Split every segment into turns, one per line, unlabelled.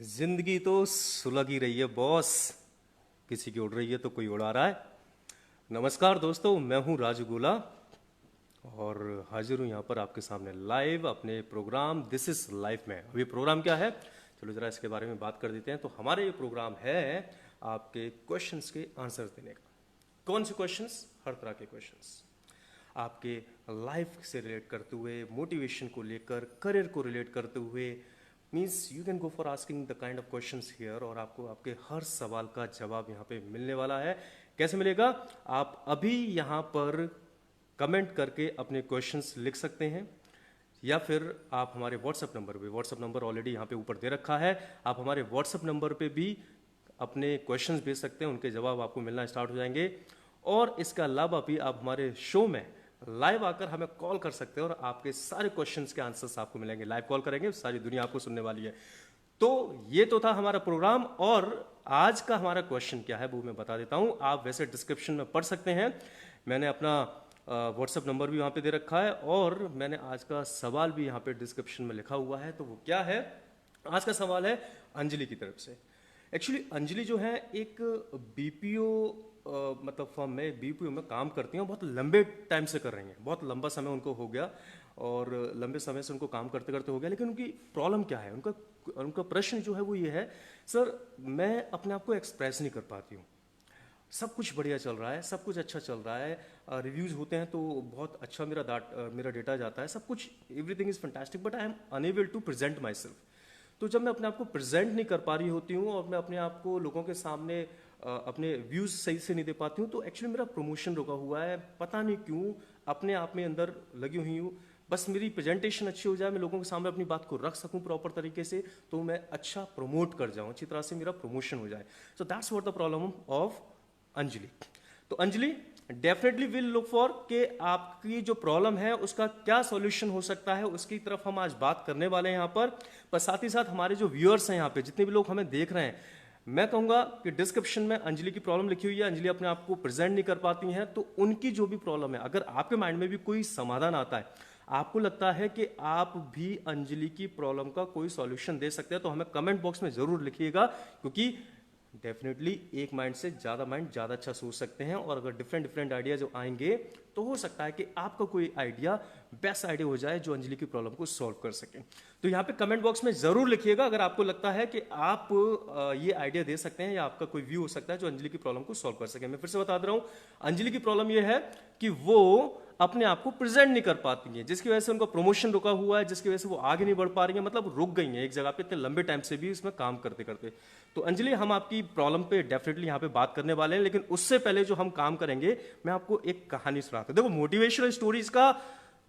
जिंदगी तो सुलग ही रही है बॉस। किसी की उड़ रही है तो कोई उड़ा रहा है। नमस्कार दोस्तों, मैं हूं राजू गोला और हाजिर हूं यहां पर आपके सामने लाइव अपने प्रोग्राम दिस इज लाइफ में। अभी प्रोग्राम क्या है, चलो जरा इसके बारे में बात कर देते हैं। तो हमारा ये प्रोग्राम है आपके क्वेश्चंस के आंसर देने का। कौन से क्वेश्चंस? हर तरह के क्वेश्चंस आपके लाइफ से रिलेट करते हुए, मोटिवेशन को लेकर, करियर को रिलेट करते हुए। Means you can go for asking the kind of questions here और आपको आपके हर सवाल का जवाब यहाँ पे मिलने वाला है। कैसे मिलेगा? आप अभी यहाँ पर कमेंट करके अपने क्वेश्चंस लिख सकते हैं या फिर आप हमारे व्हाट्सएप नंबर पे, व्हाट्सएप नंबर ऑलरेडी यहाँ पे ऊपर दे रखा है, आप हमारे व्हाट्सएप नंबर पे भी अपने क्वेश्चंस भेज सकते हैं, उनके जवाब आपको मिलना स्टार्ट हो जाएंगे। और इसका अलावा भी आप हमारे शो में लाइव आकर हमें कॉल कर सकते हैं और आपके सारे क्वेश्चंस के आंसर्स आपको मिलेंगे। लाइव कॉल करेंगे, सारी दुनिया आपको सुनने वाली है। तो ये तो था हमारा प्रोग्राम और आज का हमारा क्वेश्चन क्या है वो मैं बता देता हूं। आप वैसे डिस्क्रिप्शन में पढ़ सकते हैं, मैंने अपना व्हाट्सएप नंबर भी वहां पे दे रखा है और मैंने आज का सवाल भी यहाँ पे डिस्क्रिप्शन में लिखा हुआ है। तो वो क्या है? आज का सवाल है अंजलि की तरफ से। एक्चुअली अंजलि जो है एक बीपीओ मतलब फर्म में, बीपीओ में काम करती हैं। बहुत लंबे टाइम से कर रही हैं, बहुत लंबा समय उनको हो गया और लंबे समय से उनको काम करते करते हो गया। लेकिन उनकी प्रॉब्लम क्या है? उनका प्रश्न जो है वो ये है, सर मैं अपने आप को एक्सप्रेस नहीं कर पाती हूँ। सब कुछ बढ़िया चल रहा है, सब कुछ अच्छा चल रहा है, रिव्यूज होते हैं तो बहुत अच्छा मेरा डेटा जाता है, सब कुछ everything is fantastic, but I am unable to present myself. तो जब मैं अपने आप को प्रेजेंट नहीं कर पा रही होती हूँ और मैं अपने आप को लोगों के सामने अपने व्यूज सही से नहीं दे पाती हूँ, तो एक्चुअली मेरा प्रमोशन रुका हुआ है। पता नहीं क्यों, अपने आप में अंदर लगी हुई हूँ। बस मेरी प्रेजेंटेशन अच्छी हो जाए, मैं लोगों के सामने अपनी बात को रख सकूं प्रॉपर तरीके से, तो मैं अच्छा प्रमोट कर जाऊं, अच्छी तरह से मेरा प्रमोशन हो जाए। So that's what the problem of Anjali. तो Anjali definitely will look for कि आपकी जो प्रॉब्लम है उसका क्या सॉल्यूशन हो सकता है, उसकी तरफ हम आज बात करने वाले हैं यहाँ पर साथ ही साथ हमारे जो व्यूअर्स हैं यहाँ पे, जितने भी लोग हमें देख रहे हैं, मैं कहूंगा कि डिस्क्रिप्शन में अंजलि की प्रॉब्लम लिखी हुई है। अंजलि अपने आप को प्रेजेंट नहीं कर पाती हैं, तो उनकी जो भी प्रॉब्लम है, अगर आपके माइंड में भी कोई समाधान आता है, आपको लगता है कि आप भी अंजलि की प्रॉब्लम का कोई सॉल्यूशन दे सकते हैं, तो हमें कमेंट बॉक्स में जरूर लिखिएगा। क्योंकि डेफिनेटली एक माइंड से माइंड ज़्यादा अच्छा सोच सकते हैं और अगर डिफरेंट डिफरेंट आइडिया जो आएंगे तो हो सकता है कि आपका कोई आइडिया बेस्ट आइडिया हो जाए जो अंजलि की प्रॉब्लम को सॉल्व कर सके। तो यहाँ पे कमेंट बॉक्स में ज़रूर लिखिएगा अगर आपको लगता है कि आप ये आइडिया दे सकते हैं या आपका कोई व्यू हो सकता है जो अंजलि की प्रॉब्लम को सॉल्व कर सके। मैं फिर से बता दे रहा हूँ, अंजलि की प्रॉब्लम ये है कि वो अपने आप को प्रेजेंट नहीं कर पाती हैं, जिसकी वजह से उनका प्रमोशन रुका हुआ है, जिसकी वजह से वो आगे नहीं बढ़ पा रही हैं, मतलब रुक गई हैं एक जगह पे इतने लंबे टाइम से भी इसमें काम करते करते। तो अंजलि, हम आपकी प्रॉब्लम पे डेफिनेटली यहाँ पे बात करने वाले हैं, लेकिन उससे पहले जो हम काम करेंगे, मैं आपको एक कहानी सुनाता हूँ। देखो, मोटिवेशनल स्टोरीज का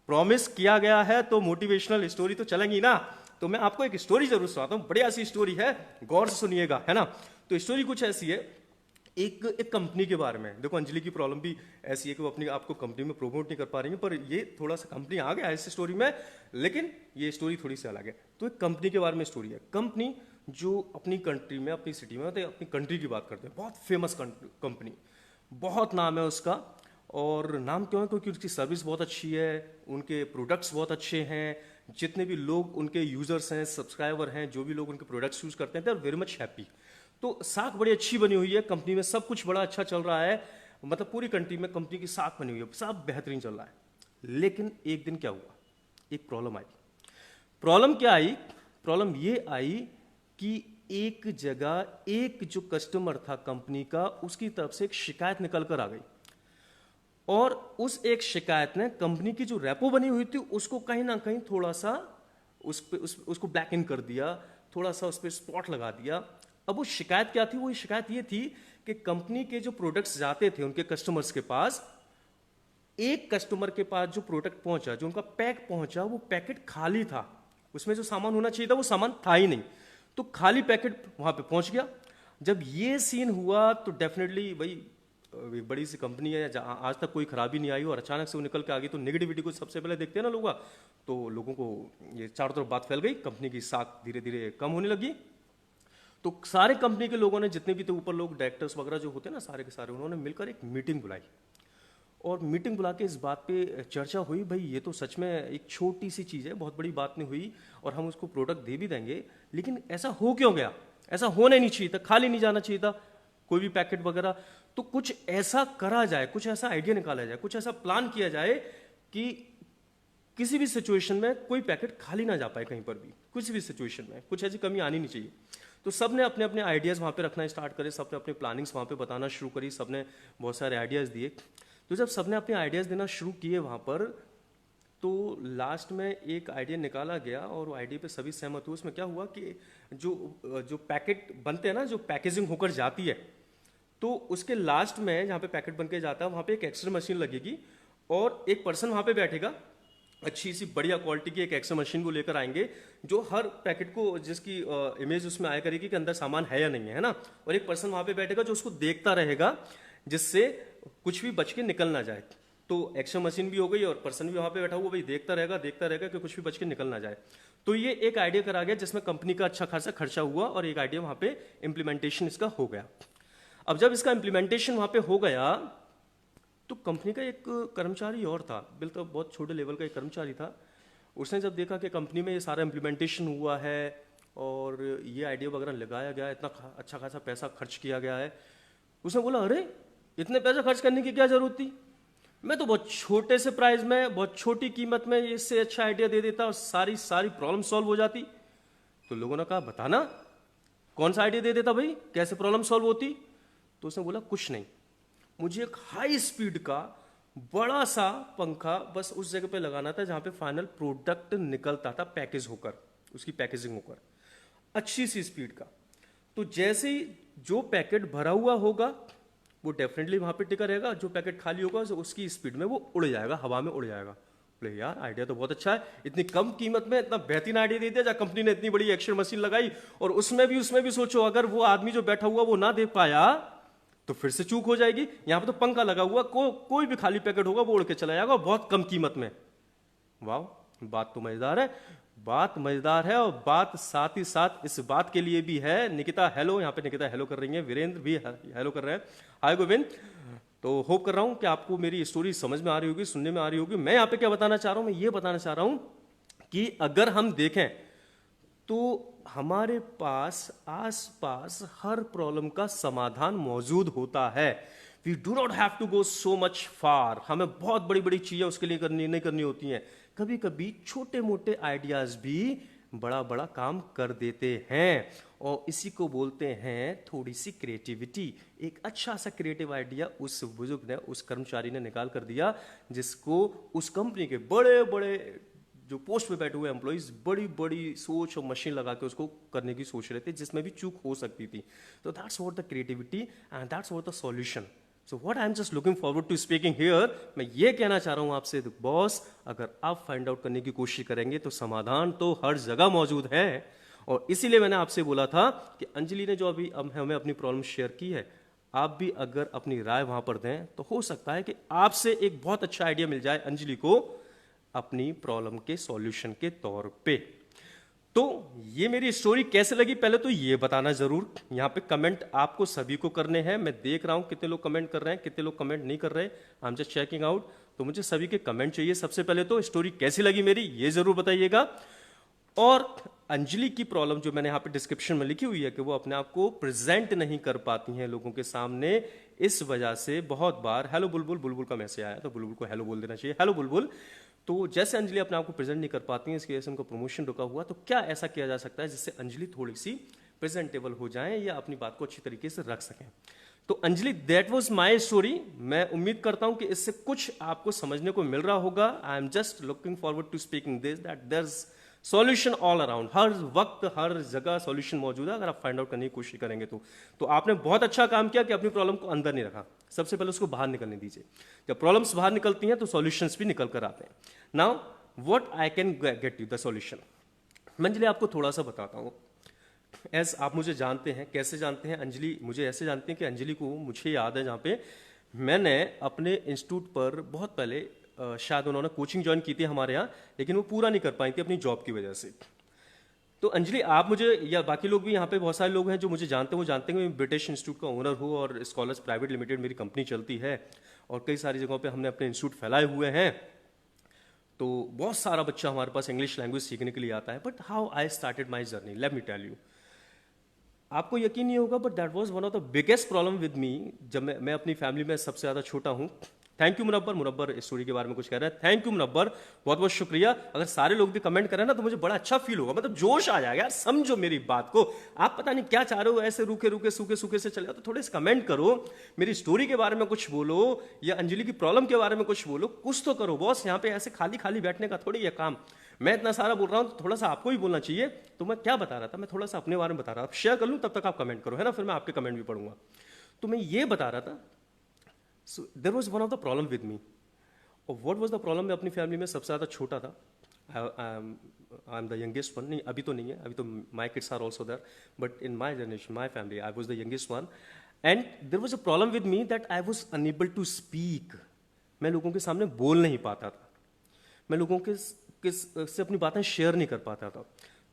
प्रॉमिस किया गया है तो मोटिवेशनल स्टोरी तो चलेंगी ना। तो मैं आपको एक स्टोरी जरूर सुनाता हूँ, बढ़िया सी स्टोरी है, गौर से सुनिएगा, है ना। तो स्टोरी कुछ ऐसी है, एक कंपनी के बारे में। देखो, अंजलि की प्रॉब्लम भी ऐसी है कि वो अपनी आपको कंपनी में प्रमोट नहीं कर पा रही है, पर ये थोड़ा सा कंपनी आ गया है इस स्टोरी में, लेकिन ये स्टोरी थोड़ी सी अलग है। तो एक कंपनी के बारे में स्टोरी है। कंपनी जो अपनी कंट्री में, अपनी सिटी में, मतलब अपनी कंट्री की बात करते हैं, बहुत फेमस कंपनी, बहुत नाम है उसका। और नाम क्यों है? क्योंकि उसकी सर्विस बहुत अच्छी है, उनके प्रोडक्ट्स बहुत अच्छे हैं, जितने भी लोग उनके यूजर्स हैं, सब्सक्राइबर हैं, जो भी लोग उनके प्रोडक्ट्स यूज करते हैं, they are very much happy. तो साख बड़ी अच्छी बनी हुई है कंपनी में, सब कुछ बड़ा अच्छा चल रहा है, मतलब पूरी कंट्री में कंपनी की साख बनी हुई है, सब बेहतरीन चल रहा है। लेकिन एक दिन क्या हुआ, एक प्रॉब्लम आई। प्रॉब्लम क्या आई? प्रॉब्लम ये आई कि एक जगह एक जो कस्टमर था कंपनी का, उसकी तरफ से एक शिकायत निकल कर आ गई और उस एक शिकायत ने कंपनी की जो रेपो बनी हुई थी उसको कहीं ना कहीं थोड़ा सा उसको ब्लैक इन कर दिया, थोड़ा सा उस पर स्पॉट लगा दिया। अब वो शिकायत क्या थी? वो शिकायत ये थी कि कंपनी के जो प्रोडक्ट्स जाते थे उनके कस्टमर्स के पास, एक कस्टमर के पास जो प्रोडक्ट पहुंचा, जो उनका पैक पहुंचा, वो पैकेट खाली था, उसमें जो सामान होना चाहिए था वो सामान था ही नहीं, तो खाली पैकेट वहां पे पहुंच गया। जब ये सीन हुआ तो डेफिनेटली भाई, एक बड़ी सी कंपनी है जहां आज तक कोई खराबी नहीं आई और अचानक से वो निकल के आ गई, तो नेगेटिविटी को सबसे पहले देखते हैं ना लोग, तो लोगों को ये चारों तरफ बात फैल गई, कंपनी की साख धीरे धीरे कम होने लगी। तो सारे कंपनी के लोगों ने, जितने भी थे ऊपर लोग, डायरेक्टर्स वगैरह जो होते हैं ना, सारे के सारे, उन्होंने मिलकर एक मीटिंग बुलाई और मीटिंग बुला के इस बात पे चर्चा हुई, भाई ये तो सच में एक छोटी सी चीज़ है, बहुत बड़ी बात नहीं हुई और हम उसको प्रोडक्ट दे भी देंगे, लेकिन ऐसा हो क्यों गया? ऐसा होना ही नहीं चाहिए था, खाली नहीं जाना चाहिए था कोई भी पैकेट वगैरह। तो कुछ ऐसा करा जाए, कुछ ऐसा आइडिया निकाला जाए, कुछ ऐसा प्लान किया जाए कि किसी भी सिचुएशन में कोई पैकेट खाली ना जा पाए कहीं पर भी, किसी भी सिचुएशन में कुछ ऐसी कमी आनी नहीं चाहिए। तो सब ने अपने अपने आइडियाज़ वहाँ पे रखना स्टार्ट करे, सब ने अपने प्लानिंग्स वहाँ पे बताना शुरू करी, सब ने बहुत सारे आइडियाज़ दिए। तो जब सब ने अपने आइडियाज़ देना शुरू किए वहाँ पर, तो लास्ट में एक आइडिया निकाला गया और वो आइडिया पे सभी सहमत हुए। उसमें क्या हुआ कि जो पैकेट बनते हैं ना, जो पैकेजिंग होकर जाती है, तो उसके लास्ट में जहाँ पे पैकेट बन के जाता है वहाँ पे एक एक्सरे मशीन लगेगी और एक पर्सन वहाँ पे बैठेगा, अच्छी सी बढ़िया क्वालिटी की एक एक्सरे मशीन को लेकर आएंगे, जो हर पैकेट को, जिसकी इमेज उसमें आया करेगी कि अंदर सामान है या नहीं है ना, और एक पर्सन वहाँ पे बैठेगा जो उसको देखता रहेगा, जिससे कुछ भी बच के निकल ना जाए। तो एक्सरे मशीन भी हो गई और पर्सन भी वहाँ पे बैठा हुआ, भाई देखता रहेगा कि कुछ भी बच के निकल ना जाए। तो ये एक आइडिया करा गया जिसमें कंपनी का अच्छा खासा खर्चा हुआ और एक आइडिया वहाँ पे इम्प्लीमेंटेशन इसका हो गया। अब जब इसका इम्प्लीमेंटेशन वहाँ पे हो गया तो कंपनी का एक कर्मचारी और था, बिल्कुल बहुत छोटे लेवल का एक कर्मचारी था। उसने जब देखा कि कंपनी में ये सारा इम्प्लीमेंटेशन हुआ है और ये आइडिया वगैरह लगाया गया है, इतना अच्छा खासा पैसा खर्च किया गया है, उसने बोला अरे इतने पैसा खर्च करने की क्या जरूरत थी, मैं तो बहुत छोटे से प्राइस में, बहुत छोटी कीमत में इससे अच्छा आइडिया दे देता और सारी प्रॉब्लम सॉल्व हो जाती। तो लोगों ने कहा बताना कौन सा आइडिया दे देता भाई, कैसे प्रॉब्लम सॉल्व होती। तो उसने बोला कुछ नहीं, मुझे एक हाई स्पीड का बड़ा सा पंखा बस उस जगह पे लगाना था जहां पे फाइनल प्रोडक्ट निकलता था पैकेज होकर, उसकी पैकेजिंग होकर अच्छी सी स्पीड का। तो जैसे ही जो पैकेट भरा हुआ होगा वो डेफिनेटली वहां पे टिका रहेगा, जो पैकेट खाली होगा उसकी स्पीड में वो उड़ जाएगा, हवा में उड़ जाएगा। बोले यार आइडिया तो बहुत अच्छा है, इतनी कम कीमत में इतना बेहतरीन आइडिया दे दिया, जब कंपनी ने इतनी बड़ी एक्सरे मशीन लगाई और उसमें भी सोचो अगर वो आदमी जो बैठा हुआ वो ना दे पाया तो फिर से चूक हो जाएगी। यहां पर तो पंखा लगा हुआ, कोई भी खाली पैकेट होगा वो उड़ के चला जाएगा बहुत कम कीमत में। वाह, बात तो मजेदार है, बात मजेदार है। और बात साथ ही साथ इस बात के लिए भी है, निकिता हेलो, यहाँ पे निकिता हेलो कर रही है, वीरेंद्र भी हेलो कर रहे हैं, हाय गोविंद। तो होप कर रहा हूं कि आपको मेरी स्टोरी समझ में आ रही होगी, सुनने में आ रही होगी। मैं यहाँ पे क्या बताना चाह रहा हूं, मैं ये बताना चाह रहा हूं कि अगर हम देखें तो हमारे पास आसपास हर प्रॉब्लम का समाधान मौजूद होता है। We do not have to go so much far, हमें बहुत बड़ी बड़ी चीजें उसके लिए नहीं करनी होती हैं। कभी कभी छोटे मोटे आइडियाज भी बड़ा बड़ा काम कर देते हैं और इसी को बोलते हैं थोड़ी सी क्रिएटिविटी। एक अच्छा सा क्रिएटिव आइडिया उस बुजुर्ग ने, उस कर्मचारी ने निकाल कर दिया, जिसको उस कंपनी के बड़े बड़े जो पोस्ट पे बैठे हुए एम्प्लॉइज बड़ी बड़ी सोच और मशीन लगा के उसको करने की सोच रहे थे, जिसमें भी चूक हो सकती थी। तो that's what the creativity and that's what the solution. So what I am just looking forward to speaking here, मैं ये कहना चाह रहा हूं आपसे बॉस, अगर आप फाइंड आउट करने की कोशिश करेंगे तो समाधान तो हर जगह मौजूद है। और इसीलिए मैंने आपसे बोला था कि अंजलि ने जो अभी हमें अपनी प्रॉब्लम शेयर की है, आप भी अगर अपनी राय वहां पर दें तो हो सकता है कि आपसे एक बहुत अच्छा आइडिया मिल जाए अंजलि को अपनी प्रॉब्लम के सॉल्यूशन के तौर पे। तो ये मेरी स्टोरी कैसे लगी पहले तो ये बताना जरूर। यहाँ पे कमेंट आपको सभी को करने हैं, मैं देख रहा हूं कितने लोग कमेंट कर रहे हैं, कितने लोग कमेंट नहीं कर रहे, आई एम जस्ट चेकिंग आउट। तो मुझे सभी के कमेंट चाहिए। सबसे पहले तो स्टोरी कैसी लगी मेरी ये जरूर बताइएगा। और अंजलि की प्रॉब्लम जो मैंने यहाँ पे डिस्क्रिप्शन में लिखी हुई है कि वो अपने आप को प्रेजेंट नहीं कर पाती हैं लोगों के सामने, इस वजह से बहुत बार हेलो बुलबुल, बुलबुल का मैसेज आया तो बुलबुल को हेलो बोल देना चाहिए, हेलो बुलबुल। तो जैसे अंजलि अपने आप को प्रेजेंट नहीं कर पाती हैं, इसकी वजह से उनका प्रमोशन रुका हुआ, तो क्या ऐसा किया जा सकता है जिससे अंजलि थोड़ी सी प्रेजेंटेबल हो जाए या अपनी बात को अच्छी तरीके से रख सकें। तो Anjali that was my story. मैं उम्मीद करता हूं कि इससे कुछ आपको समझने को मिल रहा होगा। I am just looking forward to speaking this that there is solution all around, हर वक्त हर जगह सॉल्यूशन मौजूद है अगर आप फाइंड आउट करने की कोशिश करेंगे तो आपने बहुत अच्छा काम किया कि अपनी प्रॉब्लम को अंदर नहीं रखा, सबसे पहले उसको बाहर निकलने दीजिए। जब प्रॉब्लम्स बाहर निकलती हैं तो सॉल्यूशंस भी निकल कर आते हैं। Now what I can get you the solution, मैं अंजलि आपको थोड़ा सा बताता हूँ। एज आप मुझे जानते हैं, कैसे जानते हैं, अंजलि मुझे ऐसे जानते हैं कि अंजलि को मुझे याद है जहाँ पे मैंने अपने इंस्टीट्यूट पर बहुत पहले शायद उन्होंने कोचिंग ज्वाइन की थी हमारे यहाँ, लेकिन वो पूरा नहीं कर पाई थी अपनी जॉब की वजह से। तो अंजलि आप मुझे या बाकी लोग भी यहाँ पे बहुत सारे लोग हैं जो मुझे जानते हैं, वो जानते हैं कि मैं ब्रिटिश इंस्टीट्यूट का ओनर हूँ और स्कॉलर्स प्राइवेट लिमिटेड मेरी कंपनी चलती है। और कई सारी जगहों पे हमने अपने इंस्टीट्यूट फैलाए हुए हैं। तो बहुत सारा बच्चा हमारे पास इंग्लिश लैंग्वेज सीखने के लिए आता है। But how I started my journey, let me tell you. आपको यकीन नहीं होगा, but that was one of the biggest problem with me. जब मैं अपनी फैमिली में सबसे ज़्यादा छोटा हूँ। थैंक यू मुनव्वर, मुनव्वर इस स्टोरी के बारे में कुछ कह रहा है। थैंक यू मुनव्वर, बहुत बहुत शुक्रिया। अगर सारे लोग भी कमेंट करें ना तो मुझे बड़ा अच्छा फील होगा, मतलब जोश आ जाएगा यार। समझो मेरी बात को, आप पता नहीं क्या चाह रहे हो, ऐसे रूखे रूखे सूखे सूखे से चले तो थोड़े से कमेंट करो, मेरी स्टोरी के बारे में कुछ बोलो, या अंजलि की प्रॉब्लम के बारे में कुछ बोलो, कुछ तो करो बॉस। यहाँ पे ऐसे खाली खाली बैठने का थोड़ी है काम। मैं इतना सारा बोल रहा हूँ तो थोड़ा सा आपको भी बोलना चाहिए। तो मैं क्या बता रहा था, मैं थोड़ा सा अपने बारे में बता रहा था, शेयर कर लूँ तब तक आप कमेंट करो, है ना, फिर मैं आपके कमेंट भी पढ़ूंगा। तो मैं ये बता रहा था, so there was one of the problem with me. और व्हाट वाज द प्रॉब्लम, मैं अपनी फैमिली में सबसे ज़्यादा छोटा था। I am the youngest one. नहीं, अभी तो नहीं है, अभी तो my kids are also there, but in my generation, my family, I was the youngest one. And there was a problem with me that I was unable to speak. मैं लोगों के सामने बोल नहीं पाता था, मैं लोगों के से अपनी बातें शेयर नहीं कर पाता था।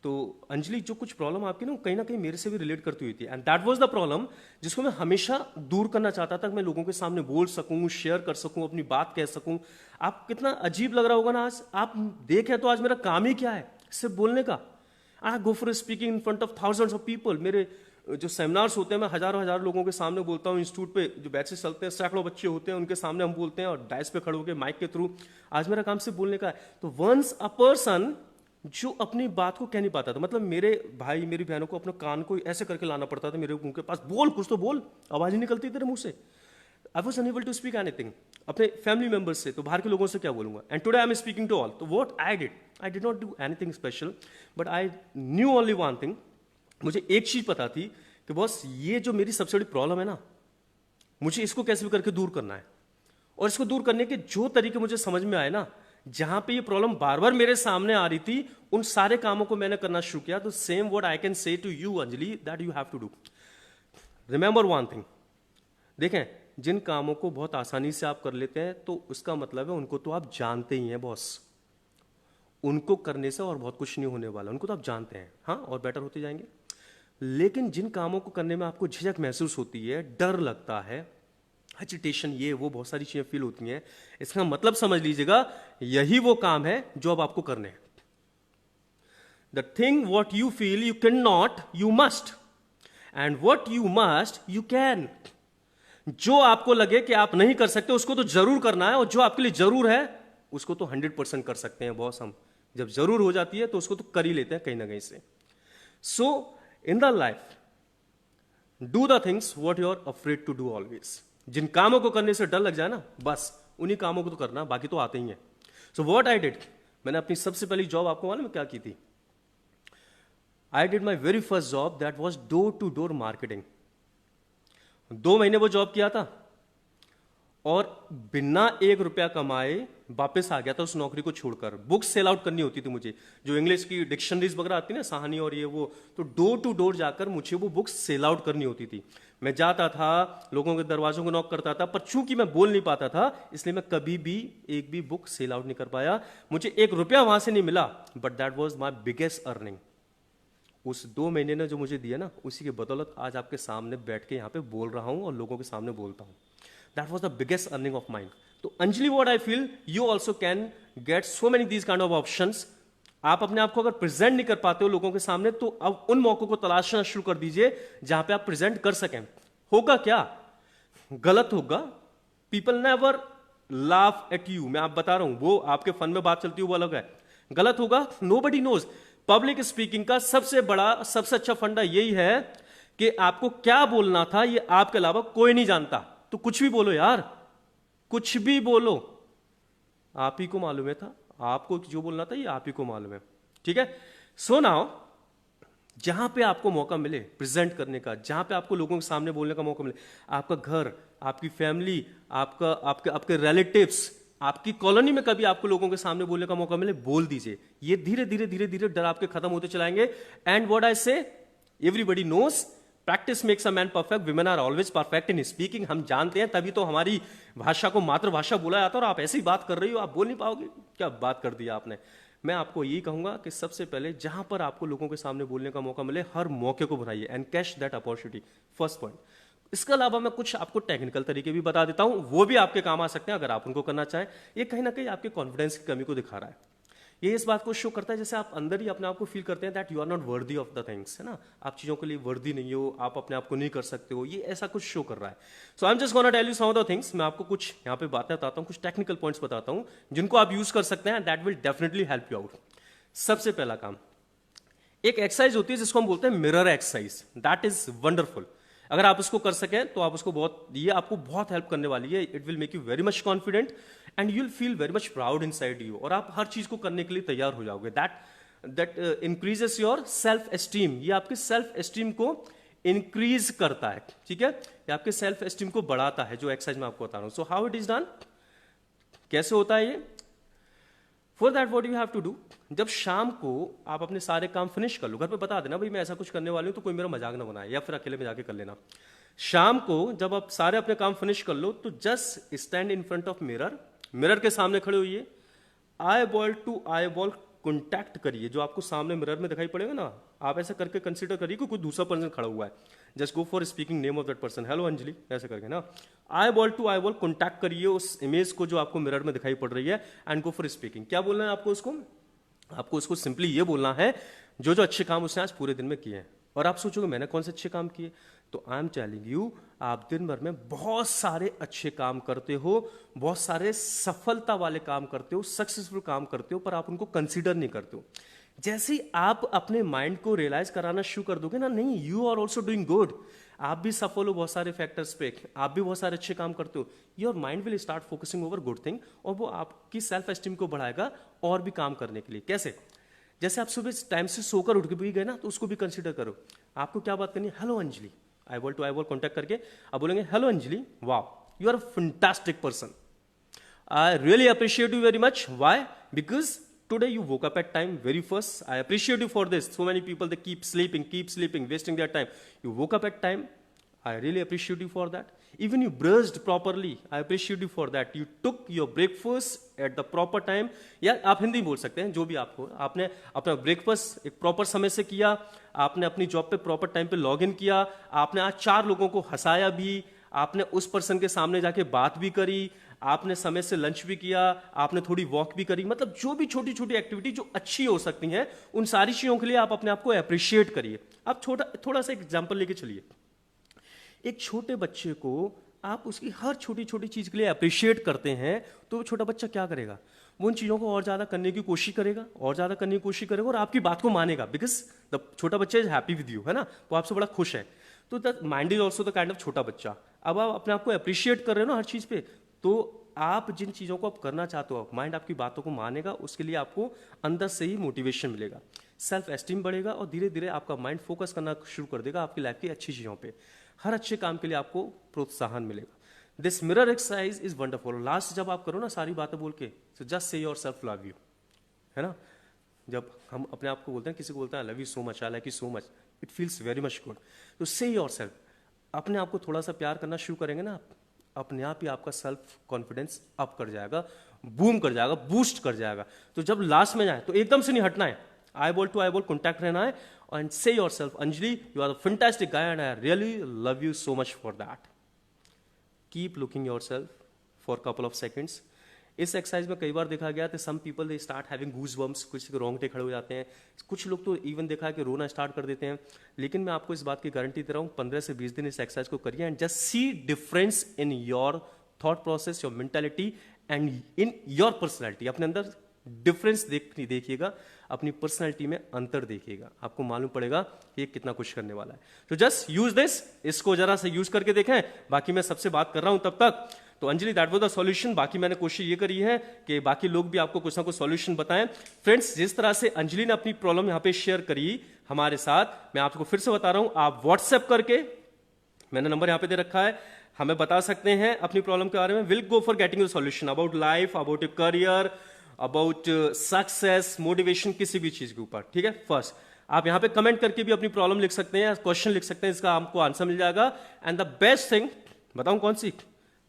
तो अंजलि, जो कुछ प्रॉब्लम आपकी ना कहीं मेरे से भी रिलेट करती हुई थी। And that was the problem जिसको मैं हमेशा दूर करना चाहता था, कि मैं लोगों के सामने बोल सकूं, शेयर कर सकूं, अपनी बात कह सकूं। आप कितना अजीब लग रहा होगा ना आज, आप देखें तो आज मेरा काम ही क्या है, सिर्फ बोलने का। I go for speaking in front of thousands of people. मेरे जो सेमिनार्स होते हैं, मैं हज़ारों लोगों के सामने बोलता हूँ। इंस्टीट्यूट पे जो बैचेस चलते हैं, सैकड़ों बच्चे होते हैं, उनके सामने हम बोलते हैं, और डाइस पे खड़े होकर माइक के थ्रू। आज मेरा काम सिर्फ बोलने का है। तो वंस अ पर्सन जो अपनी बात को कह नहीं पाता था, मतलब मेरे भाई मेरी बहनों को अपने कान को ऐसे करके लाना पड़ता था मेरे मुंह के पास, बोल कुछ तो बोल, आवाज़ ही निकलती तेरे मुंह से। I was unable to speak anything. अपने फैमिली मेंबर्स से, तो बाहर के लोगों से क्या बोलूंगा। And today I am speaking to all. तो what I did not do anything special, but I knew only one thing. मुझे एक चीज पता थी कि बॉस, ये जो मेरी सबसे बड़ी प्रॉब्लम है ना, मुझे इसको कैसे भी करके दूर करना है। और इसको दूर करने के जो तरीके मुझे समझ में आए ना, जहां पे ये प्रॉब्लम बार बार मेरे सामने आ रही थी, उन सारे कामों को मैंने करना शुरू किया। तो same what I can say to you Anjali, that you have to do. Remember one thing, देखें, जिन कामों को बहुत आसानी से आप कर लेते हैं तो उसका मतलब है उनको तो आप जानते ही हैं बॉस। उनको करने से और बहुत कुछ नहीं होने वाला, उनको तो आप जानते हैं, हाँ, और बेटर होते जाएंगे। लेकिन जिन कामों को करने में आपको झिझक महसूस होती है, डर लगता है, हेजिटेशन, ये वो बहुत सारी चीजें फील होती हैं, इसका मतलब समझ लीजिएगा यही वो काम है जो अब आपको करने हैं। The thing what you feel you can not, you must, and what you must you can. जो आपको लगे कि आप नहीं कर सकते उसको तो जरूर करना है, और जो आपके लिए जरूर है उसको तो 100% कर सकते हैं बॉस। हम जब जरूर हो जाती है तो उसको तो कर ही लेते हैं कहीं ना कहीं से। So in the life do the things what you are afraid to do always. जिन कामों को करने से डर लग जाए ना, बस उन्हीं कामों को तो करना, बाकी तो आते ही हैं। सो व्हाट आई डिड, मैंने अपनी सबसे पहली जॉब, आपको मालूम है क्या की थी? I did my very first job, that was door to door marketing. 2 महीने वो जॉब किया था, और बिना 1 रुपया कमाए वापस आ गया था उस नौकरी को छोड़कर। बुक्स सेल आउट करनी होती थी मुझे, जो इंग्लिश की डिक्शनरीज वगैरह आती ना, साहनी और ये वो, तो डोर टू डोर जाकर मुझे वो बुक्स सेल आउट करनी होती थी। मैं जाता था, लोगों के दरवाजों को नॉक करता था, पर चूंकि मैं बोल नहीं पाता था इसलिए मैं कभी भी एक भी बुक सेल आउट नहीं कर पाया। मुझे 1 रुपया वहां से नहीं मिला, but that was my biggest earning. उस 2 महीने ने जो मुझे दिया ना, उसी की बदौलत आज आपके सामने बैठ के यहाँ पे बोल रहा हूँ और लोगों के सामने बोलता हूँ। That was the biggest earning of mine. तो Anjali, what I feel, you also can get so many these kind of options. आप अपने आप को अगर प्रेजेंट नहीं कर पाते हो लोगों के सामने, तो अब उन मौकों को तलाशना शुरू कर दीजिए जहां पे आप प्रेजेंट कर सकें। होगा क्या? गलत होगा। People never laugh at you. मैं आप बता रहा हूं, वो आपके फन में बात चलती है वो अलग है। गलत होगा, नोबडी नोज। पब्लिक स्पीकिंग का सबसे बड़ा, सबसे अच्छा फंडा यही है कि आपको क्या बोलना था ये आपके अलावा कोई नहीं जानता। तो कुछ भी बोलो यार, कुछ भी बोलो, आप ही को मालूम है था, आपको जो बोलना था ये आप ही को मालूम है, ठीक है। सो नाउ, जहां पे आपको मौका मिले प्रेजेंट करने का, जहां पे आपको लोगों के सामने बोलने का मौका मिले, आपका घर, आपकी फैमिली, आपका आपके आपके रिलेटिव्स, आपकी कॉलोनी में कभी आपको लोगों के सामने बोलने का मौका मिले, बोल दीजिए। ये धीरे धीरे धीरे धीरे डर आपके खत्म होते चलाएंगे। And what I say, everybody knows practice makes a man perfect, women are always perfect in speaking. हम जानते हैं, तभी तो हमारी भाषा को मातृभाषा बोला जाता है। और आप ऐसी बात कर रही हो, आप बोल नहीं पाओगे, क्या बात कर दिया आपने। मैं आपको यही कहूंगा कि सबसे पहले जहां पर आपको लोगों के सामने बोलने का मौका मिले, हर मौके को बनाइए and catch that opportunity. First point. इसके अलावा मैं कुछ आपको टेक्निकल तरीके भी बता देता हूं, वो भी आपके काम आ सकते हैं अगर आप उनको करना चाहें। ये कहीं ना कहीं आपके कॉन्फिडेंस की कमी को दिखा रहा है। ये इस बात को शो करता है जैसे आप अंदर ही अपने आप को फील करते हैं that you are not worthy of the things, है ना, आप चीजों के लिए वर्दी नहीं हो, आप अपने आप को नहीं कर सकते हो, ये ऐसा कुछ शो कर रहा है। So I am just gonna tell you some of the things. मैं आपको कुछ यहाँ पे बातें बताता हूँ, कुछ टेक्निकल पॉइंट्स बताता हूँ जिनको आप यूज कर सकते हैं, that will definitely help you out. सबसे पहला काम, एक एक्सरसाइज होती है जिसको हम बोलते हैं mirror exercise, that is wonderful. अगर आप उसको कर सकें तो आप उसको बहुत, ये आपको बहुत हेल्प करने वाली है। It will make you very much confident and you will feel very much proud inside you, और आप हर चीज को करने के लिए तैयार हो जाओगे। That increases your self esteem, ये आपके सेल्फ एस्टीम को इंक्रीज करता है, ठीक है, ये आपके सेल्फ एस्टीम को बढ़ाता है, जो एक्सरसाइज मैं आपको बता रहा हूं। So how it is done, कैसे होता है ये? For that what you have to do, जब शाम को आप अपने सारे काम फिनिश कर लो, घर पे बता देना भाई मैं ऐसा कुछ करने वाली हूं तो कोई मेरा मजाक ना बनाए, या फिर अकेले में जाके कर लेना। शाम को जब आप सारे अपने काम फिनिश कर लो तो just stand in front of mirror, mirror के सामने खड़े होइए, eye ball to eye ball contact करिए, जो आपको सामने मिरर में दिखाई पड़ेगा ना, आप ऐसा करके कंसीडर करिए कि कोई दूसरा पर्सन खड़ा हुआ है। Just go for speaking name of that person, hello Anjali, ऐसे करके ना eye ball to eye ball contact करिए उस इमेज को जो आपको मिरर में दिखाई पड़ रही है, एंड गो फॉर स्पीकिंग। क्या बोलना है आपको उसको? आपको उसको सिंपली ये बोलना है जो जो अच्छे काम उसने आज पूरे दिन में किए हैं। और आप सोचोगे मैंने कौन से अच्छे काम किए, तो आई एम टेलिंग यू, आप दिन भर में बहुत सारे अच्छे काम करते हो, बहुत सारे सफलता वाले काम करते हो, सक्सेसफुल काम करते हो, पर आप उनको कंसीडर नहीं करते हो। जैसे ही आप अपने माइंड को रियलाइज कराना शुरू कर दोगे ना, नहीं you are also doing good, आप भी सफल हो बहुत सारे फैक्टर्स पे, आप भी बहुत सारे अच्छे काम करते हो, your mind will start focusing over good thing, और वो आपकी सेल्फ एस्टीम को बढ़ाएगा और भी काम करने के लिए। कैसे? जैसे आप सुबह टाइम से सोकर उठ के भी गए ना, तो उसको भी कंसीडर करो। आपको क्या बात करनी है? Hello Anjali, eye ball to eye ball contact करके आप बोलेंगे hello Anjali, wow you are a fantastic person, I really appreciate you very much. Why? Because today you woke up at time very first. I appreciate you for this. So many people, they keep sleeping, wasting their time. You woke up at time. I really appreciate you for that. Even you brushed properly. I appreciate you for that. You took your breakfast at the proper time. या आप हिंदी बोल सकते हैं, जो भी आपको, आपने अपना ब्रेकफास्ट एक प्रॉपर समय से किया, आपने अपनी जॉब पे प्रॉपर टाइम पे लॉग इन किया, आपने आज 4 लोगों को हंसाया भी, आपने उस पर्सन के सामने जाके बात भी करी, आपने समय से लंच भी किया, आपने थोड़ी वॉक भी करी, मतलब जो भी छोटी छोटी एक्टिविटी जो अच्छी हो सकती हैं, उन सारी चीजों के लिए आप अपने आप को अप्रिशिएट करिए। आप थोड़ा सा एग्जांपल लेके चलिए। एक छोटे बच्चे को आप उसकी हर छोटी छोटी चीज के लिए अप्रिशिएट करते हैं, तो वो छोटा बच्चा क्या करेगा? वो उन चीजों को और ज्यादा करने की कोशिश करेगा, और ज्यादा करने की कोशिश करेगा, और आपकी बात को मानेगा, बिकॉज द छोटा बच्चा इज हैप्पी विद यू, है ना, वो आपसे बड़ा खुश है। तो the mind is also the kind of छोटा बच्चा। अब आप अपने आप को अप्रिशिएट कर रहे हो ना हर चीज पे, तो आप जिन चीजों को आप करना चाहते हो, माइंड आपकी बातों को मानेगा, उसके लिए आपको अंदर से ही मोटिवेशन मिलेगा, सेल्फ एस्टीम बढ़ेगा, और धीरे धीरे आपका माइंड फोकस करना शुरू कर देगा आपकी लाइफ की अच्छी चीजों पे। हर अच्छे काम के लिए आपको प्रोत्साहन मिलेगा। This mirror exercise is wonderful. Last जब आप करो ना सारी बातें बोल के, so just say your self love you, है ना, जब हम अपने आप को बोलते हैं, किसी को बोलते हैं love you so much, I like you so much, it feels very much good. तो से योर सेल्फ, अपने आप को थोड़ा सा प्यार करना शुरू करेंगे ना, अपने आप ही आपका सेल्फ कॉन्फिडेंस अप कर जाएगा, बूम कर जाएगा, बूस्ट कर जाएगा। तो जब लास्ट में जाए तो एकदम से नहीं हटना है, eye ball to eye ball contact रहना है, and say yourself Anjali you are a fantastic guy and I really love you so much for that. Keep looking yourself for couple of seconds. इस exercise में कई बार देखा गया तो some people they start having goose bumps, कुछ के रोंगटे खड़े हो जाते हैं, कुछ लोग तो इवन देखा है कि रोना स्टार्ट कर देते हैं। लेकिन मैं आपको इस बात की गारंटी दे रहा हूँ, 15 से 20 दिन इस एक्सरसाइज को करिए and just see difference in your thought process, your mentality and in your personality. अपने अंदर डिफरेंस देखिएगा, अपनी पर्सनैलिटी में अंतर देखिएगा, आपको मालूम पड़ेगा कि ये कितना कुछ करने वाला है। तो जस्ट यूज दिस, इसको जरा से यूज करके देखें। बाकी मैं सबसे बात कर रहा हूं तब तक, तो Anjali that was the solution. बाकी मैंने कोशिश ये करी है कि बाकी लोग भी आपको कुछ ना कुछ सॉल्यूशन बताएं। फ्रेंड्स, जिस तरह से अंजलि ने अपनी प्रॉब्लम यहाँ पे शेयर करी हमारे साथ, मैं आपको फिर से बता रहा हूं, आप व्हाट्सएप करके, मैंने नंबर यहाँ पे दे रखा है, हमें बता सकते हैं अपनी प्रॉब्लम के बारे में। Will go for getting the solution about life, about your career, about success, motivation, किसी भी चीज के ऊपर, ठीक है। फर्स्ट आप यहाँ पे कमेंट करके भी अपनी प्रॉब्लम लिख सकते हैं, क्वेश्चन लिख सकते हैं, इसका आपको आंसर मिल जाएगा। एंड द बेस्ट थिंग बताऊं कौन सी,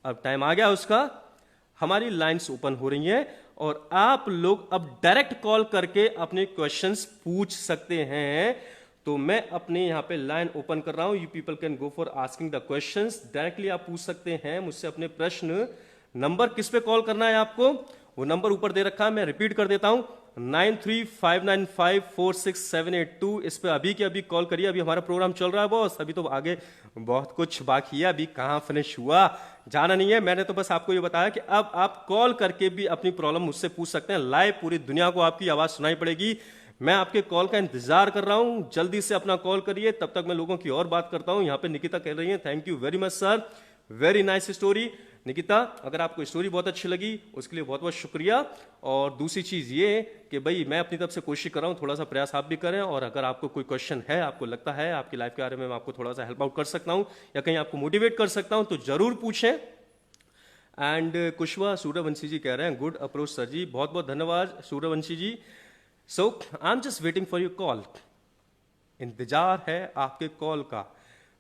अब टाइम आ गया उसका, हमारी लाइंस ओपन हो रही हैं और आप लोग अब डायरेक्ट कॉल करके अपने क्वेश्चंस पूछ सकते हैं। तो मैं अपने यहाँ पे लाइन ओपन कर रहा हूँ। You people can go for asking the questions. Directly आप पूछ सकते हैं मुझसे अपने प्रश्न। नंबर किस पे कॉल करना है आपको, वो नंबर ऊपर दे रखा है, मैं रिपीट कर देता हूँ, 9359546782। इस पे अभी के अभी कॉल करिए। अभी हमारा प्रोग्राम चल रहा है बॉस, अभी तो आगे बहुत कुछ बाकी है, अभी कहाँ फिनिश हुआ जाना नहीं है। मैंने तो बस आपको ये बताया कि अब आप कॉल करके भी अपनी प्रॉब्लम मुझसे पूछ सकते हैं। लाइव पूरी दुनिया को आपकी आवाज सुनाई पड़ेगी। मैं आपके कॉल का इंतजार कर रहा हूं, जल्दी से अपना कॉल करिए। तब तक मैं लोगों की और बात करता हूं। यहाँ पे निकिता कह रही है, thank you very much sir, very nice story. Nikita, अगर आपको स्टोरी बहुत अच्छी लगी उसके लिए बहुत बहुत शुक्रिया। और दूसरी चीज ये कि भाई मैं अपनी तरफ से कोशिश कर रहा हूँ, थोड़ा सा प्रयास आप भी करें। और अगर आपको कोई क्वेश्चन है, आपको लगता है आपकी लाइफ के बारे में मैं आपको थोड़ा सा हेल्प आउट कर सकता हूँ या कहीं आपको मोटिवेट कर सकता हूँ, तो जरूर पूछें। एंड कुशवा सूर्यवंशी जी कह रहे हैं, गुड अप्रोच सर जी। बहुत बहुत धन्यवाद Suryavanshi ji. So I am just waiting for your call. इंतजार है आपके कॉल का।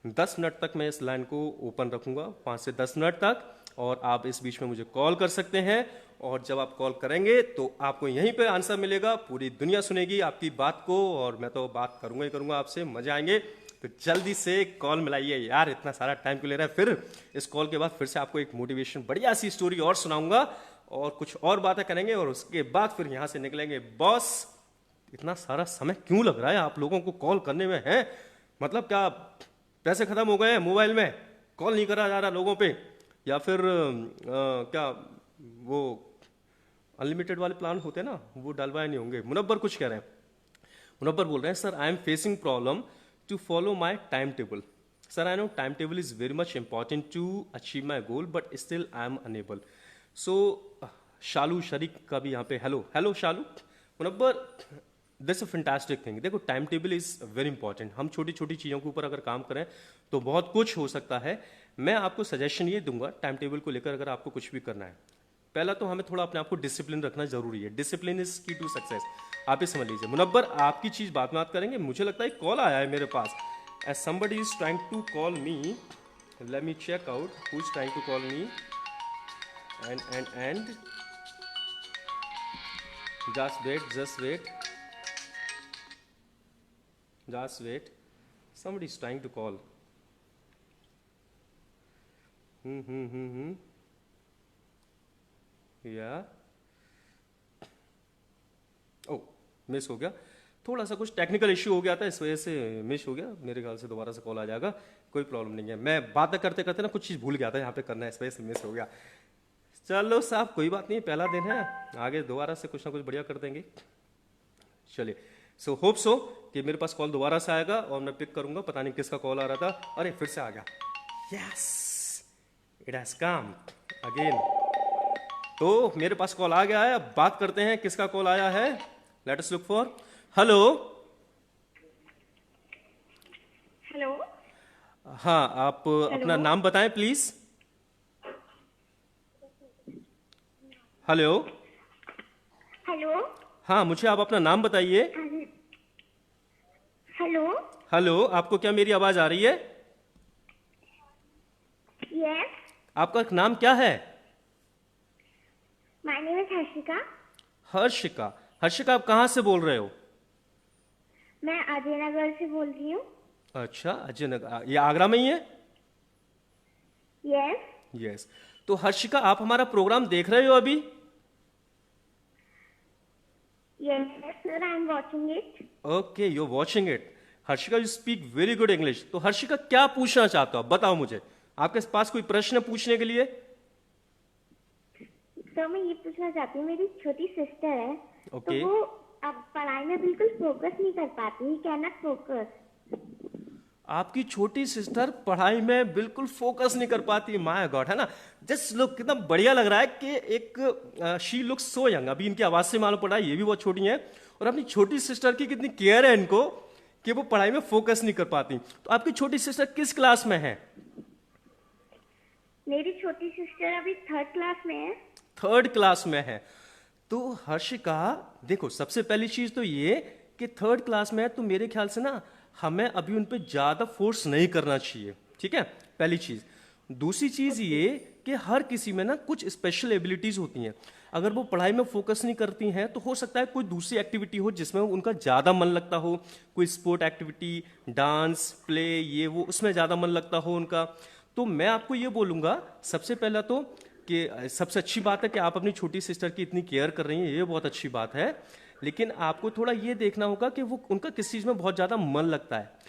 10 मिनट तक मैं इस लाइन को ओपन रखूंगा, 5 से 10 मिनट तक, और आप इस बीच में मुझे कॉल कर सकते हैं। और जब आप कॉल करेंगे तो आपको यहीं पे आंसर मिलेगा। पूरी दुनिया सुनेगी आपकी बात को, और मैं तो बात करूंगा ही करूंगा आपसे, मजे आएंगे। तो जल्दी से कॉल मिलाइए यार, इतना सारा टाइम क्यों ले रहा है। फिर इस कॉल के बाद फिर से आपको एक मोटिवेशन बढ़िया सी स्टोरी और सुनाऊंगा और कुछ और बातें करेंगे, और उसके बाद फिर यहां से निकलेंगे। बॉस, इतना सारा समय क्यों लग रहा है आप लोगों को कॉल करने में है? मतलब क्या पैसे खत्म हो गए हैं मोबाइल में, कॉल नहीं करा जा रहा लोगों पे? या फिर क्या वो अनलिमिटेड वाले प्लान होते हैं ना, वो डलवाए नहीं होंगे? मुनब्बर कुछ कह रहे हैं। मुनब्बर बोल रहे हैं, sir I am facing problem to follow my time table. Sir I know time table is very much important to achieve my goal, but still I am unable. So Shalu Sharik का भी यहाँ पे hello. Hello Shalu. Munabbar, this a fantastic thing. देखो, time table is very important. हम छोटी छोटी चीज़ों के ऊपर अगर काम करें तो बहुत कुछ हो सकता है। मैं आपको सजेशन ये दूंगा टाइम टेबल को लेकर, अगर आपको कुछ भी करना है, पहला तो हमें थोड़ा अपने आप को डिसिप्लिन रखना जरूरी है। डिसिप्लिन इज की टू सक्सेस। आप ही समझ लीजिए। मुनब्बर, आपकी चीज बाद में बात करेंगे। मुझे लगता है कॉल आया है मेरे पास। As somebody is trying to call me, let me check out who is trying to call me. And just wait somebody is trying to call. या ओ, मिस हो गया। थोड़ा सा कुछ टेक्निकल इश्यू हो गया था, इस वजह से मिस हो गया। मेरे ख्याल से दोबारा से कॉल आ जाएगा, कोई प्रॉब्लम नहीं है। मैं बातें करते करते ना कुछ चीज़ भूल गया था यहाँ पे करना है, इस वजह से मिस हो गया। चलो साहब, कोई बात नहीं, पहला दिन है, आगे दोबारा से कुछ ना कुछ बढ़िया कर देंगे। चलिए, सो होप सो कि मेरे पास कॉल दोबारा से आएगा और मैं पिक करूंगा। पता नहीं किसका कॉल आ रहा था। अरे फिर से आ गया। Yes, it has come again. तो मेरे पास कॉल आ गया है। अब बात करते हैं किसका कॉल आया है। Let us look for. Hello.
Hello.
हाँ, आप अपना नाम बताएं प्लीज। हेलो।
हेलो।
हाँ, मुझे आप अपना नाम बताइए।
हेलो।
हेलो, आपको क्या मेरी आवाज आ रही है?
यस।
आपका नाम क्या है?
My name is Harshika.
Harshika. Harshika, आप कहाँ से बोल रहे हो?
मैं अजय नगर से बोल रही हूँ।
अच्छा, अजय नगर, ये आगरा में ही है?
यस।
यस। तो हर्षिका, आप हमारा प्रोग्राम देख रहे हो अभी?
Yes, sir, I am watching it.
Okay, you watching it. Harshika, you speak very good English. तो हर्षिका, क्या पूछना चाहते हो आप बताओ मुझे। आपके पास कोई प्रश्न पूछने के लिए?
सर, मैं ये पूछना चाहती हूँ, मेरी छोटी सिस्टर है।
Okay.
तो वो अब पढ़ाई में बिल्कुल फोकस नहीं कर पाती। He can not focus.
आपकी छोटी सिस्टर पढ़ाई में बिल्कुल फोकस नहीं कर पाती? माय गॉड, है ना। जस्ट लुक, कितना बढ़िया लग रहा है कि एक शी लुक सो यंग। अभी इनकी आवाज से मालूम पड़ा है ये भी बहुत छोटी है, और अपनी छोटी सिस्टर की कितनी केयर है इनको कि वो पढ़ाई में फोकस नहीं कर पाती। तो आपकी छोटी सिस्टर किस क्लास में है?
मेरी छोटी सिस्टर अभी 3rd क्लास में है।
3rd क्लास में है। तो हर्षिका देखो, सबसे पहली चीज तो ये कि 3rd क्लास में है, तो मेरे ख्याल से ना हमें अभी उन पे ज्यादा फोर्स नहीं करना चाहिए, ठीक है, पहली चीज। दूसरी चीज ये कि हर किसी में ना कुछ स्पेशल एबिलिटीज होती हैं। अगर वो पढ़ाई में फोकस नहीं करती हैं तो हो सकता है कोई दूसरी एक्टिविटी हो जिसमें उनका ज़्यादा मन लगता हो, कोई स्पोर्ट एक्टिविटी, डांस, प्ले, ये वो, उसमें ज़्यादा मन लगता हो उनका। तो मैं आपको ये बोलूँगा सबसे पहला तो कि सबसे अच्छी बात है कि आप अपनी छोटी सिस्टर की इतनी केयर कर रही हैं, ये बहुत अच्छी बात है। लेकिन आपको थोड़ा ये देखना होगा कि वो उनका किस चीज़ में बहुत ज़्यादा मन लगता है।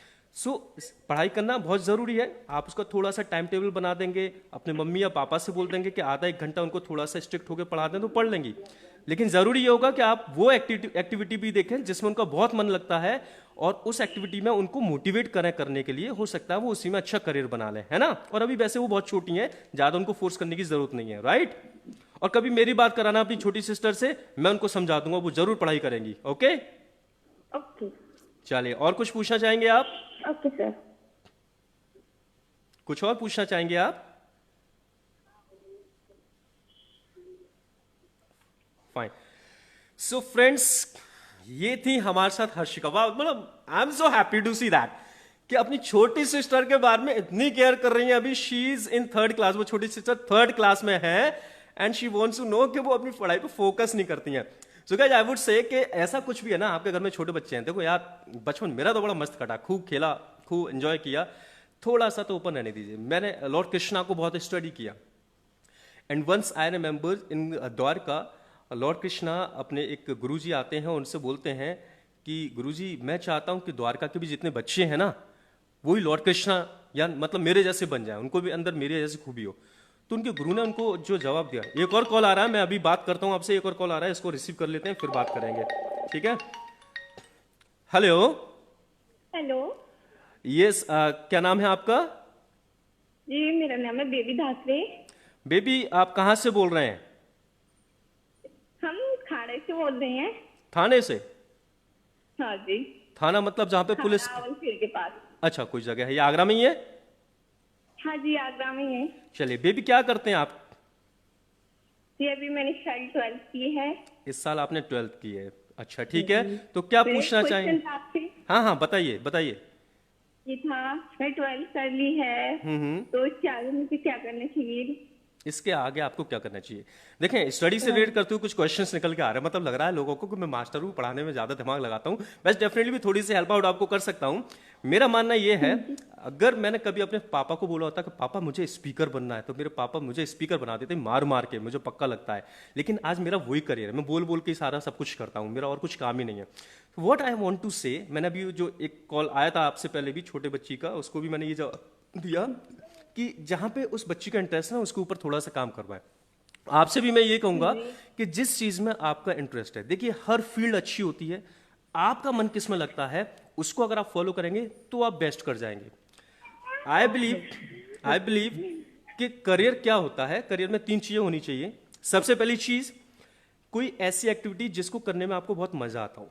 पढ़ाई करना बहुत ज़रूरी है। आप उसका थोड़ा सा टाइम टेबल बना देंगे, अपने मम्मी या पापा से बोल देंगे कि आधा एक घंटा उनको थोड़ा सा स्ट्रिक्ट होकर पढ़ा दें तो पढ़ लेंगी। लेकिन ज़रूरी ये होगा कि आप वो एक्टिविटी भी देखें जिसमें उनका बहुत मन लगता है, और उस एक्टिविटी में उनको मोटिवेट करें करने के लिए। हो सकता है वो उसी में अच्छा करियर बना लें, है ना। और अभी वैसे वो बहुत छोटी हैं, ज़्यादा उनको फोर्स करने की ज़रूरत नहीं है, राइट। और कभी मेरी बात कराना अपनी छोटी सिस्टर से, मैं उनको समझा दूंगा, वो जरूर पढ़ाई करेंगी। Okay,
okay.
चलिए, और कुछ पूछना चाहेंगे आप?
Okay sir.
कुछ और पूछना चाहेंगे आप? फाइन। सो फ्रेंड्स, ये थी हमारे साथ हर्षिका। मतलब I am so happy to see that कि अपनी छोटी सिस्टर के बारे में इतनी केयर कर रही है। अभी she is in 3rd class, वो छोटी सिस्टर 3rd क्लास में है, and she wants to know कि वो अपनी पढ़ाई पे फोकस नहीं करती हैं। So guys, I would say कि ऐसा कुछ भी है ना, आपके घर में छोटे बच्चे हैं, देखो यार, बचपन मेरा तो बड़ा मस्त कटा, खूब खेला, खूब एंजॉय किया, थोड़ा सा तो ओपन रहने दीजिए। मैंने लॉर्ड कृष्णा को बहुत स्टडी किया, and once I remember in Dwarka, lord Krishna अपने एक गुरुजी आते हैं, उनसे बोलते हैं कि गुरुजी, मैं चाहता हूं कि द्वारका के भी जितने बच्चे हैं ना, वही लॉर्ड कृष्णा या मतलब मेरे जैसे बन जाए, उनको भी अंदर मेरे जैसी खूबी हो। तो उनके गुरु ने उनको जो जवाब दिया। एक और कॉल आ रहा है, मैं अभी बात करता हूं आपसे, एक और कॉल आ रहा है, इसको रिसीव कर लेते हैं, फिर बात करेंगे, ठीक है। हेलो।
हेलो।
यस, क्या नाम है आपका?
जी, मेरा नाम है बेबी धात्रे।
बेबी, आप कहाँ से बोल रहे हैं?
हम खाड़े से बोल रहे हैं।
थाने से?
हाँ जी।
थाना मतलब जहाँ पे पुलिस?
रावलपीर के पास।
अच्छा, कुछ जगह है, ये आगरा में ही है?
हाँ जी, आगरा में है।
चलिए बेबी, क्या करते हैं आप?
जी, अभी मैंने शायद 12th की है।
इस साल आपने 12th की है? अच्छा, ठीक है, तो क्या
मेरा
पूछना
एक
चाहेंगे?
क्वेश्चन था आपसे।
हाँ हाँ, बताइए बताइए।
ये था, मैं 12th कर ली है, तो इसके आगे मुझे क्या करना चाहिए?
इसके आगे आपको क्या करना चाहिए? देखें, स्टडी से रिलेटेड करते हुए कुछ क्वेश्चंस निकल के आ रहे हैं, मतलब लग रहा है लोगों को कि मैं मास्टर हूँ, पढ़ाने में ज्यादा दिमाग लगाता हूँ। बस डेफिनेटली भी थोड़ी सी हेल्प आउट आपको कर सकता हूँ। मेरा मानना ये है, अगर मैंने कभी अपने पापा को बोला होता कि पापा मुझे स्पीकर बनना है, तो मेरे पापा मुझे स्पीकर बना देते मार मार के, मुझे पक्का लगता है। लेकिन आज मेरा वही करियर है, मैं बोल बोल के सारा सब कुछ करता हूँ, मेरा और कुछ काम ही नहीं है। व्हाट आई वांट टू से, मैंने अभी जो एक कॉल आया था आपसे पहले भी छोटे बच्ची का, उसको भी मैंने ये जवाब दिया कि जहां पे उस बच्ची का इंटरेस्ट है ना, उसके ऊपर थोड़ा सा काम करवाएं। आपसे भी मैं ये कहूंगा कि जिस चीज में आपका इंटरेस्ट है, देखिए हर फील्ड अच्छी होती है, आपका मन किस में लगता है उसको अगर आप फॉलो करेंगे तो आप बेस्ट कर जाएंगे। आई बिलीव कि करियर क्या होता है, करियर में 3 चीजें होनी चाहिए। सबसे पहली चीज, कोई ऐसी एक्टिविटी जिसको करने में आपको बहुत मजा आता हो।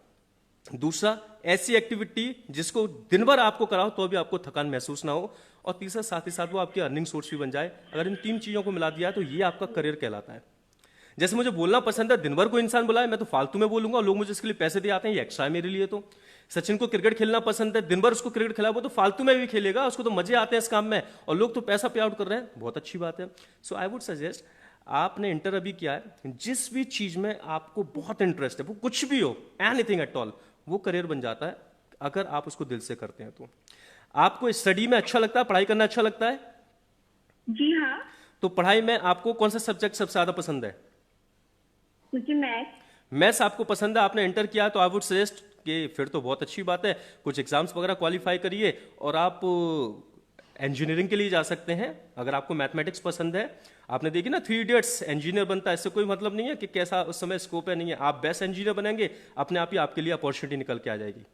दूसरा, ऐसी एक्टिविटी जिसको दिन भर आपको कराओ तो भी आपको थकान महसूस ना हो। और तीसरा, साथ ही साथ वो आपकी अर्निंग सोर्स भी बन जाए। अगर इन 3 चीजों को मिला दिया तो ये आपका करियर कहलाता है। जैसे मुझे बोलना पसंद है, दिन भर कोई इंसान बुलाए मैं तो फालतू में बोलूंगा, लोग मुझे इसके लिए पैसे दे आते हैं, ये एक्स्ट्रा है मेरे लिए। तो सचिन को क्रिकेट खेलना पसंद है, दिन भर उसको क्रिकेट खिलाए, वो तो फालतू में भी खेलेगा, उसको तो मजे आते हैं इस काम में, और लोग तो पैसा पे आउट कर रहे हैं, बहुत अच्छी बात है। सो आई वुड सजेस्ट, आपने इंटर अभी किया है, जिस भी चीज में आपको बहुत इंटरेस्ट है, वो कुछ भी हो, एनीथिंग एट ऑल, वो करियर बन जाता है अगर आप उसको दिल से करते हैं तो। आपको स्टडी में अच्छा लगता है, पढ़ाई करना अच्छा लगता है?
जी हाँ।
तो पढ़ाई में आपको कौन सा सब्जेक्ट सबसे ज्यादा पसंद है?
मुझे
मैथ्स आपको पसंद है, आपने इंटर किया, तो आई वुड सजेस्ट कि फिर तो बहुत अच्छी बात है, कुछ एग्जाम्स वगैरह क्वालिफाई करिए और आप इंजीनियरिंग के लिए जा सकते हैं। अगर आपको मैथमेटिक्स पसंद है, आपने देखी ना 3 इडियट्स, इंजीनियर बनता है, इससे कोई मतलब नहीं है कि कैसा उस समय स्कोप है, नहीं है। आप बेस्ट इंजीनियर बनेंगे, अपने आप ही आपके लिए अपॉर्चुनिटी निकल के आ जाएगी।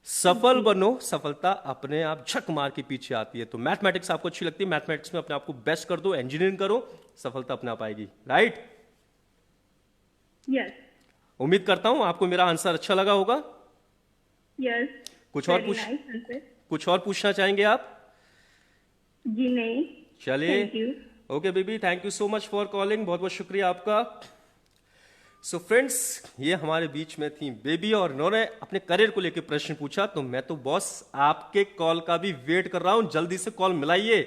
सफल बनो, सफलता अपने आप झक मार के पीछे आती है। तो मैथमेटिक्स आपको अच्छी लगती है, मैथमेटिक्स में अपने आप को बेस्ट कर दो, इंजीनियरिंग करो, सफलता अपने आप आएगी, राइट?
यस।
उम्मीद करता हूं आपको मेरा आंसर अच्छा लगा होगा।
यस।
कुछ और पूछना चाहेंगे आप?
जी नहीं।
चलिए, okay baby, thank you so much for calling, बहुत बहुत शुक्रिया आपका। सो फ्रेंड्स, ये हमारे बीच में थी बेबी और इन्होंने अपने करियर को लेकर प्रश्न पूछा। तो मैं तो बॉस आपके कॉल का भी वेट कर रहा हूं, जल्दी से कॉल मिलाइए,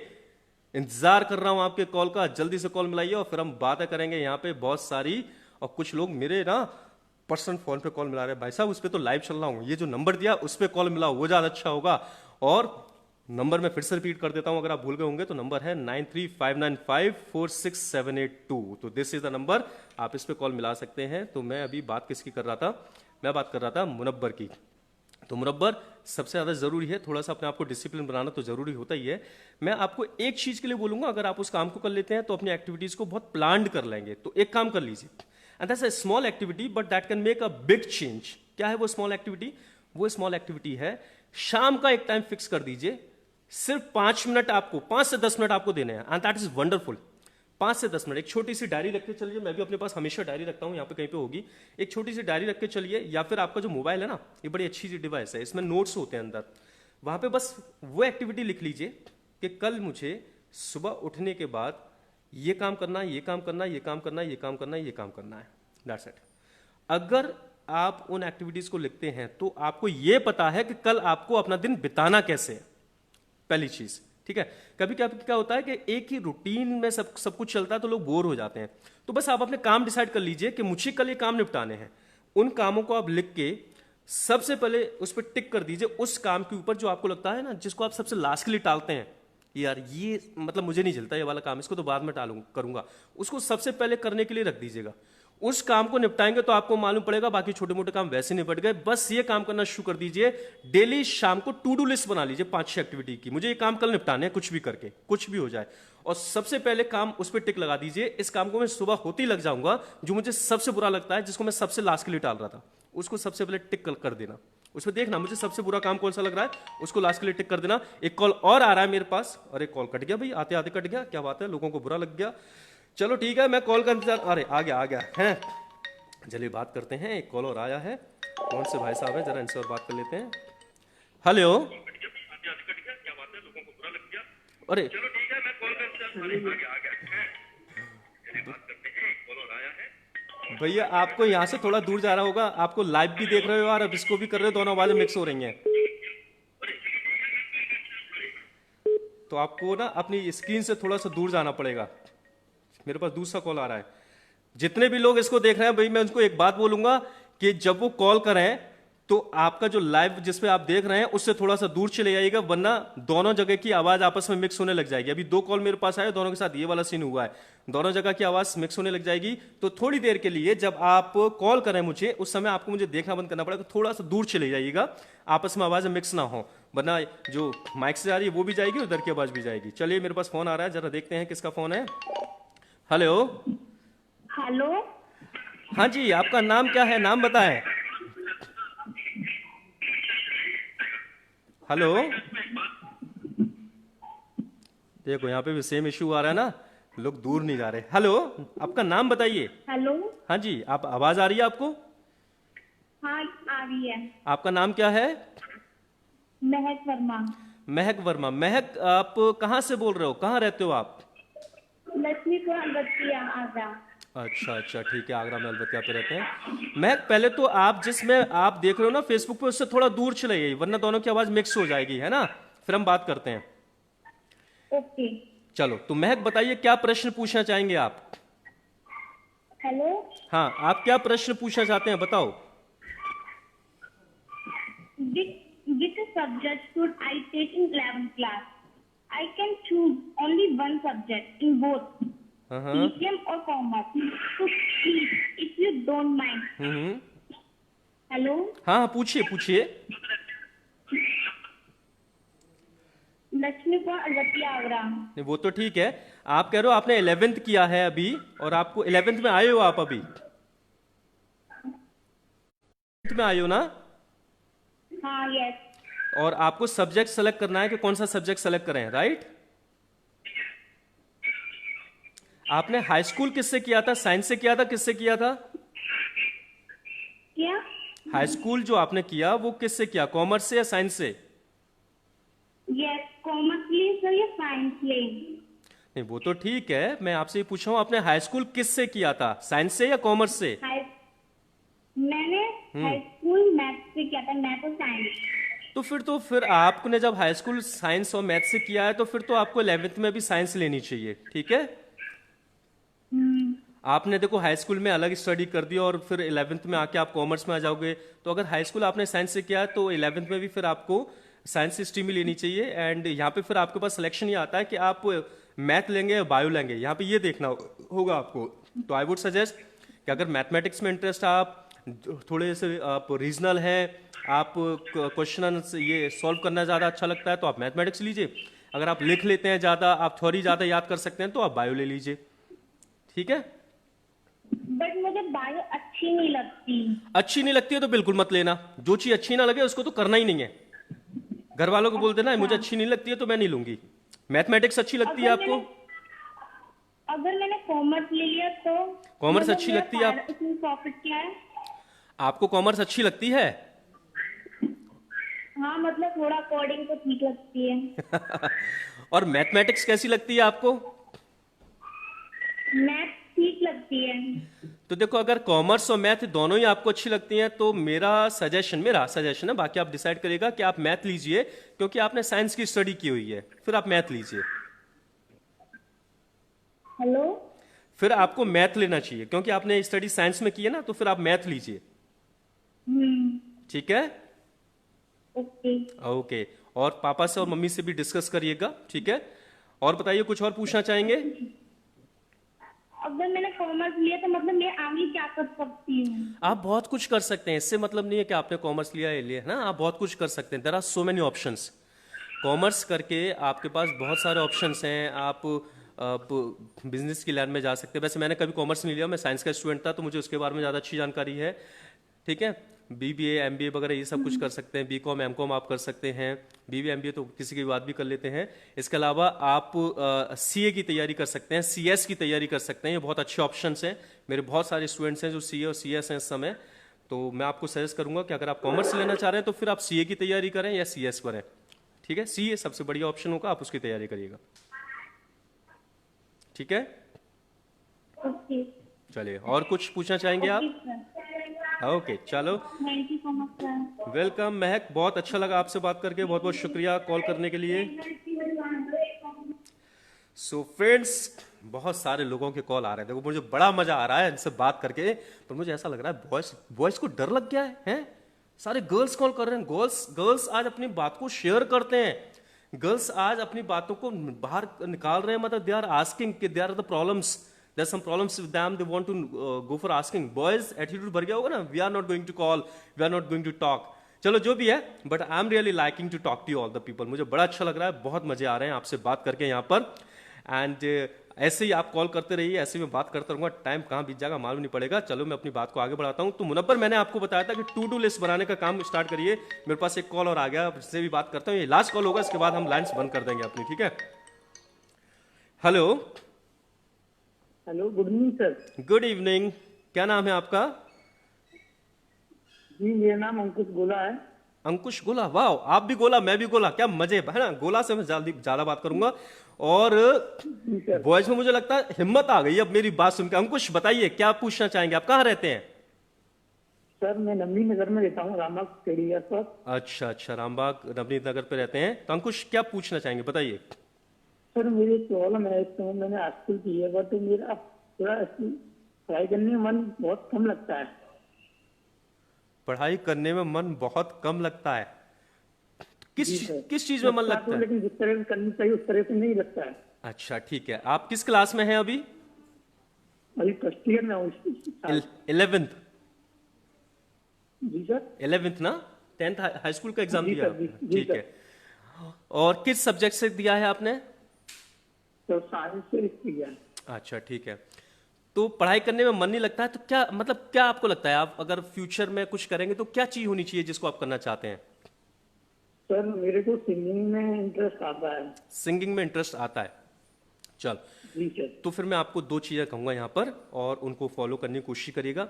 इंतजार कर रहा हूं आपके कॉल का, जल्दी से कॉल मिलाइए और फिर हम बातें करेंगे यहाँ पे बहुत सारी, और कुछ लोग मेरे ना पर्सनल फोन पे कॉल मिला रहे हैं, भाई साहब उस पर तो लाइव चल रहा हूँ, ये जो नंबर दिया उस पर कॉल मिलाओ, वो ज़्यादा अच्छा होगा। और नंबर मैं फिर से रिपीट कर देता हूं, अगर आप भूल गए होंगे तो नंबर है 9359546782। तो दिस इज द नंबर, आप इस पे कॉल मिला सकते हैं। तो मैं अभी बात किसकी कर रहा था, मैं बात कर रहा था मुनव्वर की। तो मुनव्वर, सबसे ज़्यादा ज़रूरी है थोड़ा सा अपने आप को डिसिप्लिन बनाना, तो ज़रूरी होता ही है। मैं आपको एक चीज़ के लिए बोलूंगा, अगर आप उस काम को कर लेते हैं तो अपनी एक्टिविटीज़ को बहुत प्लान्ड कर लेंगे। तो एक काम कर लीजिए, and that's a small activity but that can make a big change. क्या है वो स्मॉल एक्टिविटी? वो स्मॉल एक्टिविटी है, शाम का एक टाइम फिक्स कर दीजिए, सिर्फ 5 मिनट आपको, 5 से 10 मिनट आपको देने हैं, एंड दैट इज वंडरफुल। 5 से 10 मिनट एक छोटी सी डायरी रख के चलिए, मैं भी अपने पास हमेशा डायरी रखता हूं, यहाँ पे कहीं पे होगी, एक छोटी सी डायरी रख के चलिए। या फिर आपका जो मोबाइल है ना, ये बड़ी अच्छी सी डिवाइस है, इसमें नोट्स होते हैं अंदर, वहां पे बस वो एक्टिविटी लिख लीजिए कि कल मुझे सुबह उठने के बाद ये काम करना है, ये काम करना है, ये काम करना है, ये काम करना है, ये काम करना है, दैट्स इट। अगर आप उन एक्टिविटीज को लिखते हैं तो आपको यह पता है कि कल आपको अपना दिन बिताना कैसे है, पहली चीज। ठीक है, कभी कभी क्या होता है कि एक ही रूटीन में सब कुछ चलता है तो लोग बोर हो जाते हैं। तो बस आप अपने काम डिसाइड कर लीजिए कि मुझे कल ये काम निपटाने हैं। उन कामों को आप लिख के सबसे पहले उस पर टिक कर दीजिए, उस काम के ऊपर जो आपको लगता है ना, जिसको आप सबसे लास्ट के लिए टालते हैं, यार ये मतलब मुझे नहीं चलता ये वाला काम, इसको तो बाद में टालूंगा करूंगा, उसको सबसे पहले करने के लिए रख दीजिएगा। उस काम को निपटाएंगे तो आपको मालूम पड़ेगा बाकी छोटे मोटे काम वैसे निपट गए। बस ये काम करना शुरू कर दीजिए, डेली शाम को टू डू लिस्ट बना लीजिए 5-6 एक्टिविटी की, मुझे ये काम कल निपटाने हैं, कुछ भी करके, कुछ भी हो जाए, और सबसे पहले काम उस पर टिक लगा दीजिए। इस काम को मैं सुबह होते ही लग जाऊंगा, जो मुझे सबसे बुरा लगता है, जिसको मैं सबसे लास्ट के लिए टाल रहा था, उसको सबसे पहले टिक कर देना। उसमें देखना मुझे सबसे बुरा काम कौन सा लग रहा है, उसको लास्ट के लिए टिक कर देना। एक कॉल और आ रहा है मेरे पास, और एक कॉल कट गया भाई, आते आते कट गया, क्या बात है, लोगों को बुरा लग गया। चलो ठीक है, मैं कॉल का इंतजार, अरे आ गया है, चलिए बात करते हैं। एक कॉल और आया है, कौन से भाई साहब है, जरा इनसे और बात कर लेते हैं। हेलो, अरे चलो ठीक है, मैं कॉल का इंतजार, भैया आपको यहाँ से थोड़ा दूर जा रहा होगा, आपको लाइव भी देख रहे हो और अब इसको भी कर रहे हो, दोनों आवाजें मिक्स हो रही हैं। तो आपको ना अपनी स्क्रीन से थोड़ा सा दूर जाना पड़ेगा। मेरे पास दूसरा कॉल आ रहा है। जितने भी लोग इसको देख रहे हैं भाई, मैं उनको एक बात बोलूंगा कि जब वो कॉल करें तो आपका जो लाइव जिसपे आप देख रहे हैं उससे थोड़ा सा दूर चले जाइएगा, वरना दोनों जगह की आवाज आपस में मिक्स होने लग जाएगी। अभी 2 कॉल मेरे पास आए, दोनों के साथ ये वाला सीन हुआ है, दोनों जगह की आवाज मिक्स होने लग जाएगी। तो थोड़ी देर के लिए जब आप कॉल करें मुझे, उस समय आपको मुझे देखना बंद करना पड़ेगा, थोड़ा सा दूर चले जाइएगा, आपस में आवाज मिक्स ना हो, वरना जो माइक से आ रही है वो भी जाएगी, उधर की आवाज भी जाएगी। चलिए मेरे पास फोन आ रहा है, जरा देखते हैं किसका फोन है। हेलो
हेलो,
हाँ जी, आपका नाम क्या है, नाम बताएं। हेलो, देखो यहाँ पे भी सेम इश्यू आ रहा है ना, लोग दूर नहीं जा रहे। हेलो, आपका नाम बताइए।
हेलो,
हाँ जी, आप आवाज आ रही है आपको?
हाँ आ रही है।
आपका नाम क्या है?
महक वर्मा।
महक वर्मा। महक, आप कहाँ से बोल रहे हो, कहाँ रहते हो आप?
लक्ष्मीपुर अलबत्तिया, आगरा।
अच्छा अच्छा, ठीक है, आगरा में अलबत्तिया पे रहते हैं। महक, पहले तो आप जिसमें आप देख रहे हो ना फेसबुक पे, उससे थोड़ा दूर चले जाइए, वरना दोनों की आवाज मिक्स हो जाएगी, है ना, फिर हम बात करते हैं।
ओके।
चलो, तो महक बताइए क्या प्रश्न पूछना चाहेंगे आप?
हेलो,
हाँ, आप क्या प्रश्न पूछना चाहते हैं, बताओ।
which subject should I take in 11th class? I can choose only one subject in both PCM or commerce. So please, if you don't mind. Hello,
हाँ पूछिए पूछिए।
लक्ष्मीपुर अलबत्तिया, आगरा।
नहीं, वो तो ठीक है, आप कह रहे हो आपने 11th किया है अभी, और आपको 11th में आए हो आप अभी, 11th में आए हो ना?
हाँ, यस।
और आपको सब्जेक्ट सेलेक्ट करना है कि कौन सा सब्जेक्ट सेलेक्ट करें, राइट? आपने हाई स्कूल किससे किया था, साइंस से किया था, किससे किया था?
क्या?
हाई स्कूल जो आपने किया वो किससे किया, कॉमर्स से या साइंस से?
यस, कॉमर्स लिए सर या साइंस लिए?
नहीं, वो तो ठीक है, मैं आपसे ये पूछ रहा हूं आपने हाई स्कूल किससे किया था, साइंस से या कॉमर्स से?
मैंने हाई स्कूल मैथ से किया था, मैथ और साइंस।
तो फिर आपने जब हाई स्कूल साइंस और मैथ से किया है तो फिर तो आपको 11th में भी साइंस लेनी चाहिए, ठीक है? आपने देखो हाई स्कूल में अलग स्टडी कर दी और फिर 11th में आके आप कॉमर्स में आ जाओगे, तो अगर हाई स्कूल आपने साइंस से किया है तो 11th में भी फिर आपको साइंस स्ट्रीम ही लेनी चाहिए। एंड यहाँ पे फिर आपके पास सिलेक्शन ये आता है कि आप मैथ लेंगे या बायो लेंगे, यहाँ पे ये देखना होगा आपको। तो आई वुड सजेस्ट कि अगर मैथमेटिक्स में इंटरेस्ट, आप थोड़े से आप रीजनल हैं, आप क्वेश्चन ये सॉल्व करना ज़्यादा अच्छा लगता है तो आप मैथमेटिक्स लीजिए। अगर आप लिख लेते हैं ज़्यादा, आप थ्योरी ज़्यादा याद कर सकते हैं तो आप बायो ले लीजिए। ठीक है,
बट मुझे बायो अच्छी नहीं लगती।
अच्छी नहीं लगती है तो बिल्कुल मत लेना। जो चीज अच्छी ना लगे उसको तो करना ही नहीं है। घर वालों को बोल देना मुझे अच्छी नहीं लगती है तो मैं नहीं लूंगी। मैथमेटिक्स अच्छी लगती है आपको?
अगर मैंने कॉमर्स ले लिया तो
कॉमर्स
मतलब
अच्छी
मेरा
लगती है आप?
इसमें प्रॉफिट क्या है?
आपको कॉमर्स अच्छी लगती है?
हाँ मतलब थोड़ा कोडिंग तो ठीक लगती है।
और मैथमेटिक्स कैसी लगती है आपको?
मैथ ठीक लगती है।
तो देखो, अगर कॉमर्स और मैथ दोनों ही आपको अच्छी लगती हैं तो मेरा सजेशन है, बाकी आप डिसाइड करेगा कि आप मैथ लीजिए क्योंकि आपने साइंस की स्टडी की हुई है, फिर आप मैथ लीजिए।
हेलो,
फिर आपको मैथ लेना चाहिए क्योंकि आपने स्टडी साइंस में की है ना, तो फिर आप मैथ लीजिए। ठीक है,
ओके।
ओके। और पापा से और मम्मी से भी डिस्कस करिएगा, ठीक है? और बताइए, कुछ और पूछना चाहेंगे?
अगर मैंने कॉमर्स लिया तो मतलब मैं आगे क्या कर सकती हूँ?
आप बहुत कुछ कर सकते हैं, इससे मतलब नहीं है कि आपने कॉमर्स लिया है ना, आप बहुत कुछ कर सकते हैं। There are so many options. Commerce करके आपके पास बहुत सारे ऑप्शंस हैं। आप बिजनेस की लाइन में जा सकते हैं। वैसे मैंने कभी कॉमर्स नहीं लिया, मैं साइंस का स्टूडेंट था तो मुझे उसके बारे में ज़्यादा अच्छी जानकारी है। ठीक है, बीबीए एमबीए वगैरह ये सब कुछ कर सकते हैं। बीकॉम एमकॉम आप कर सकते हैं। बीबीए एमबीए तो किसी की बात भी कर लेते हैं। इसके अलावा आप सीए की तैयारी कर सकते हैं, सीएस की तैयारी कर सकते हैं। ये बहुत अच्छे ऑप्शंस हैं। मेरे बहुत सारे स्टूडेंट्स हैं जो सीए और सीएस हैं इस समय। तो मैं आपको सजेस्ट करूंगा कि अगर आप कॉमर्स लेना चाह रहे हैं तो फिर आप सीए की तैयारी करें या सीएस करें। ठीक है, सीए सबसे बढ़िया ऑप्शन होगा, आप उसकी तैयारी करिएगा। ठीक है,
ओके।
चलिए, और कुछ पूछना चाहेंगे आप? ओके, चलो,
thank you so much sir.
Welcome महक, बहुत अच्छा लगा आपसे बात करके, बहुत बहुत शुक्रिया कॉल करने के लिए। सो फ्रेंड्स, बहुत सारे लोगों के कॉल आ रहे थे, मुझे बड़ा मजा आ रहा है इनसे बात करके। पर मुझे ऐसा लग रहा है बॉयज को डर लग गया है, हैं? सारे गर्ल्स कॉल कर रहे हैं। गर्ल्स आज अपनी बात को शेयर करते हैं। गर्ल्स आज अपनी बातों को बाहर निकाल रहे हैं। मतलब दे आर आस्किंग कि there are the problems, there some problems with them, they want to go for asking. Boys attitude भर गया होगा ना, we are not going to call, we are not going to talk. चलो जो भी है, but I am really liking to talk to all the people. मुझे बड़ा अच्छा लग रहा है, बहुत मजे आ रहे हैं आपसे बात करके यहाँ पर। एंड ऐसे ही आप कॉल करते रहिए, ऐसे ही मैं बात करता रहूंगा। टाइम कहाँ बीत जाएगा मालूम नहीं पड़ेगा। चलो मैं अपनी बात को आगे बढ़ाता हूँ। तो मुनव्वर, मैंने आपको बताया था कि टू डू लिस्ट बनाने का काम स्टार्ट करिए। मेरे पास एक कॉल और आ गया, इससे भी बात करता हूँ। ये लास्ट कॉल होगा, इसके बाद हम लाइन्स बंद कर देंगे अपनी। ठीक है, hello.
Hello, good evening sir.
Good evening, क्या नाम है आपका?
जी, मेरा नाम अंकुश गोला है।
अंकुश गोला, वाह, आप भी गोला मैं भी गोला, क्या मजे है ना। गोला से मैं ज्यादा बात करूंगा। और बॉयज में मुझे लगता है हिम्मत आ गई अब मेरी बात सुनकर। अंकुश बताइए, क्या पूछना चाहेंगे? आप कहाँ रहते हैं?
सर मैं नवनी नगर में रहता हूँ, रामबाग स्टेडियम पर।
अच्छा, रामबाग नवनीत नगर पे रहते हैं। तो अंकुश क्या पूछना चाहेंगे, बताइए।
सर मेरी प्रॉब्लम है, इस समय मैंने हाईस्कूल की है बट मेरा थोड़ा पढ़ाई करने में मन बहुत कम लगता है।
पढ़ाई करने में मन बहुत कम लगता है?
जी
किस चीज में मन लगता है?
लेकिन जिस तरह से करनी चाहिए उस तरह से नहीं लगता है।
अच्छा, ठीक है। आप किस क्लास में हैं अभी?
अभी फर्स्ट ईयर में हूँ।
11th?
जी सर।
11th ना? 10th हाई स्कूल का एग्जाम
जी
दिया
सर,
आपने?
जी
ठीक
सर।
है। और किस सब्जेक्ट से दिया है आपने?
तो साइंस से किया।
अच्छा, ठीक है। तो पढ़ाई करने में मन नहीं लगता है तो क्या मतलब, क्या आपको लगता है आप अगर फ्यूचर में कुछ करेंगे तो क्या चीज होनी चाहिए जिसको आप करना चाहते हैं?
सर मेरे को सिंगिंग में इंटरेस्ट आता है।
सिंगिंग में इंटरेस्ट आता है? चल,
जी सर।
तो फिर मैं आपको दो चीजें कहूंगा यहाँ पर और उनको फॉलो करने की कोशिश करिएगा।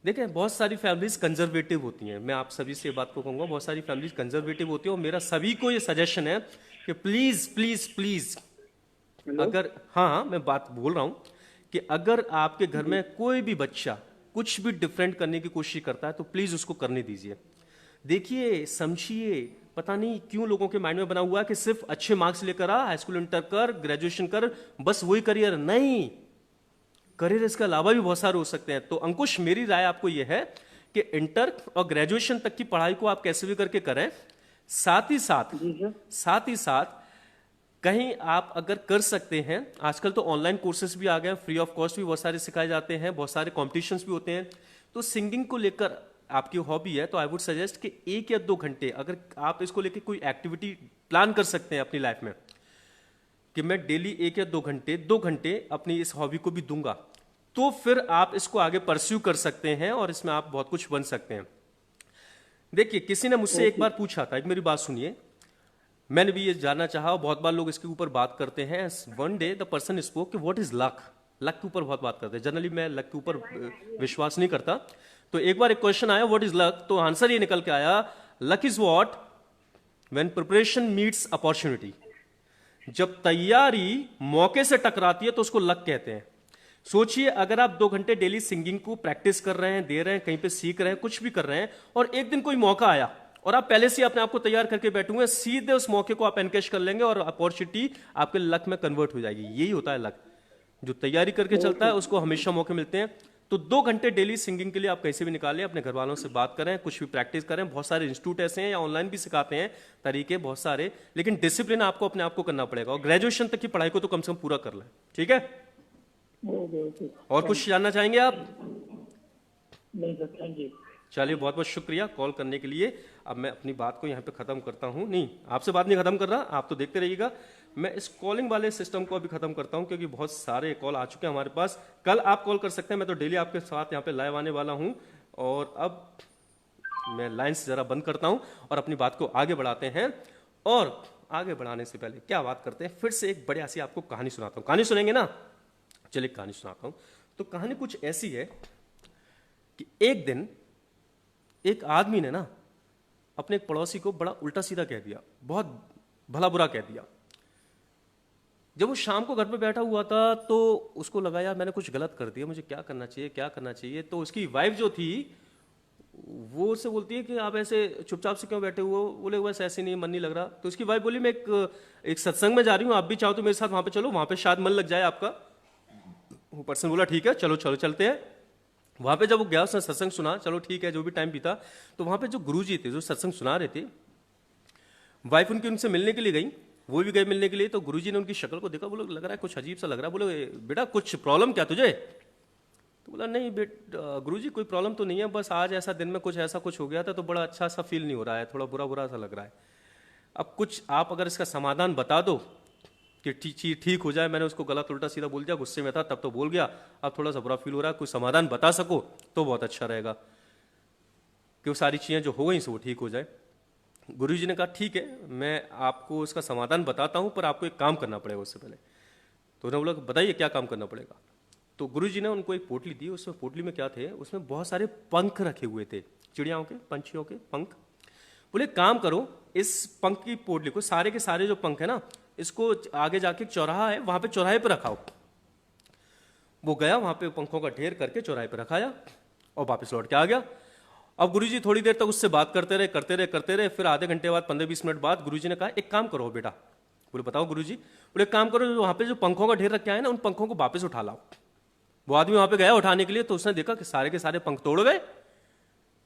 देखें, बहुत सारी फैमिलीज कंजर्वेटिव होती हैं। मैं आप सभी से ये बात को कहूंगा, बहुत सारी फैमिलीज कंजर्वेटिव होती हैं और मेरा सभी को ये सजेशन है कि प्लीज प्लीज प्लीज, अगर हाँ मैं बात बोल रहा हूं कि अगर आपके घर में कोई भी बच्चा कुछ भी डिफरेंट करने की कोशिश करता है तो प्लीज उसको करने दीजिए। देखिए, समझिए, पता नहीं क्यों लोगों के माइंड में बना हुआ है कि सिर्फ अच्छे मार्क्स लेकर आ, हाई स्कूल इंटर कर, ग्रेजुएशन कर, बस वही करियर। नहीं, करियर इसके अलावा भी बहुत सारे हो सकते हैं। तो अंकुश, मेरी राय आपको यह है कि इंटर और ग्रेजुएशन तक की पढ़ाई को आप कैसे भी करके करें, साथ ही साथ कहीं आप अगर कर सकते हैं, आजकल तो ऑनलाइन कोर्सेज भी आ गए हैं, फ्री ऑफ कॉस्ट भी बहुत सारे सिखाए जाते हैं, बहुत सारे कॉम्पिटिशन्स भी होते हैं। तो सिंगिंग को लेकर आपकी हॉबी है तो आई वुड सजेस्ट कि 1 या 2 घंटे अगर आप इसको लेकर कोई एक्टिविटी प्लान कर सकते हैं अपनी लाइफ में कि मैं डेली 1 या 2 घंटे अपनी इस हॉबी को भी दूंगा, तो फिर आप इसको आगे परस्यू कर सकते हैं और इसमें आप बहुत कुछ बन सकते हैं। देखिए, किसी ने मुझसे एक बार पूछा था, एक मेरी बात सुनिए, मैंने भी ये जानना चाहा, बहुत बार लोग इसके ऊपर बात करते हैं। One day the person spoke कि व्हाट इज लक, लक के ऊपर बहुत बात करते हैं। जनरली मैं लक के ऊपर विश्वास नहीं करता। तो एक बार एक क्वेश्चन आया, व्हाट इज लक, तो आंसर ये निकल के आया, luck is what when preparation meets opportunity. जब तैयारी मौके से टकराती है तो उसको लक कहते हैं। सोचिए, अगर आप 2 घंटे डेली सिंगिंग को प्रैक्टिस कर रहे हैं, दे रहे हैं, कहीं पे सीख रहे हैं, कुछ भी कर रहे हैं, और एक दिन कोई मौका आया और आप पहले से अपने आप को तैयार करके बैठे हुए हैं, सीधे उस मौके को आप एनकैश कर लेंगे और अपॉर्चुनिटी आपके लक में कन्वर्ट हो जाएगी। यही होता है लक। जो तैयारी करके चलता है उसको हमेशा मौके मिलते हैं। तो 2 घंटे डेली सिंगिंग के लिए आप कैसे भी निकालें, अपने घर वालों से बात करें, कुछ भी प्रैक्टिस करें। बहुत सारे इंस्टीट्यूट ऐसे हैं या ऑनलाइन भी सिखाते हैं तरीके बहुत सारे, लेकिन डिसिप्लिन आपको अपने आप को करना पड़ेगा। और ग्रेजुएशन तक की पढ़ाई को तो कम से कम पूरा कर लें, ठीक है? और कुछ जानना चाहेंगे आप?
नहीं सर, थैंक यू।
चलिए, बहुत बहुत शुक्रिया कॉल करने के लिए। अब मैं अपनी बात को यहाँ पे खत्म करता हूँ। नहीं, आपसे बात नहीं खत्म कर रहा, आप तो देखते रहिएगा। मैं इस कॉलिंग वाले सिस्टम को अभी खत्म करता हूँ क्योंकि बहुत सारे कॉल आ चुके हैं हमारे पास। कल आप कॉल कर सकते हैं, मैं तो डेली आपके साथ यहाँ पे लाइव आने वाला हूँ। और अब मैं लाइन्स जरा बंद करता हूँ और अपनी बात को आगे बढ़ाते हैं। और आगे बढ़ाने से पहले क्या बात करते हैं, फिर से एक बढ़िया सी आपको कहानी सुनाता हूँ। कहानी सुनेंगे ना? चलिए कहानी सुनाता हूँ। तो कहानी कुछ ऐसी है कि एक दिन एक आदमी ने ना अपने एक पड़ोसी को बड़ा उल्टा सीधा कह दिया, बहुत भला बुरा कह दिया। जब वो शाम को घर पे बैठा हुआ था तो उसको लगा, यार मैंने कुछ गलत कर दिया, मुझे क्या करना चाहिए, क्या करना चाहिए। तो उसकी वाइफ जो थी वो उससे बोलती है कि आप ऐसे चुपचाप से क्यों बैठे हुए हो? बोले बस ऐसे नहीं, मन नहीं लग रहा। तो उसकी वाइफ बोली, मैं एक सत्संग में जा रही हूँ, आप भी चाहो तो मेरे साथ वहां पे चलो, वहां पे शायद मन लग जाए आपका। वो पर्सन बोला ठीक है, चलो चलो चलते हैं। वहां पे जब वो गया, उसने सत्संग सुना, चलो ठीक है, जो भी टाइम बीता। तो वहां पे जो गुरुजी थे जो सत्संग सुना रहे थे, वाइफ उनकी उनसे मिलने के लिए गई, वो भी गए मिलने के लिए। तो गुरुजी ने उनकी शक्ल को देखा, बोले लग रहा है कुछ अजीब सा लग रहा है। बोले बेटा कुछ प्रॉब्लम क्या तुझे? तो बोला नहीं गुरुजी कोई प्रॉब्लम तो नहीं है, बस आज ऐसा दिन में कुछ ऐसा कुछ हो गया था तो बड़ा अच्छा सा फील नहीं हो रहा है, थोड़ा बुरा बुरा सा लग रहा है। अब कुछ आप अगर इसका समाधान बता दो कि चीज ठीक हो जाए। मैंने उसको गलत उल्टा सीधा बोल दिया, गुस्से में था तब तो बोल गया, अब थोड़ा सा बुरा फील हो रहा है, कुछ समाधान बता सको तो बहुत अच्छा रहेगा कि वो सारी चीजें जो हो गई से वो ठीक हो जाए। गुरुजी ने कहा ठीक है, मैं आपको उसका समाधान बताता हूं, पर आपको एक काम करना पड़ेगा उससे पहले। तो उन्होंने बोला बताइए क्या काम करना पड़ेगा। तो गुरुजी ने उनको एक पोटली दी, उसमें पोटली में क्या थे, उसमें बहुत सारे पंख रखे हुए थे, चिड़ियाओं के, पंछियों के पंख। बोले काम करो, इस पंख की पोटली को, सारे के सारे जो पंख है ना, इसको आगे जाके चौराहा है, वहां पे चौराहे पे रखाओ। वो गया, वहां पे पंखों का ढेर करके चौराहे पे रखाया और वापस लौट के आ गया। अब गुरुजी थोड़ी देर तक उससे बात करते रहे। फिर आधे घंटे बाद 15-20 मिनट बाद गुरुजी ने कहा एक काम करो बेटा। बोले बताओ गुरुजी। बोले एक काम करो, वहां पे जो पंखों का ढेर रखे हैं ना, उन पंखों को वापस उठा लाओ। वो आदमी वहां पे गया उठाने के लिए, तो उसने देखा कि सारे के सारे पंख तोड़ गए।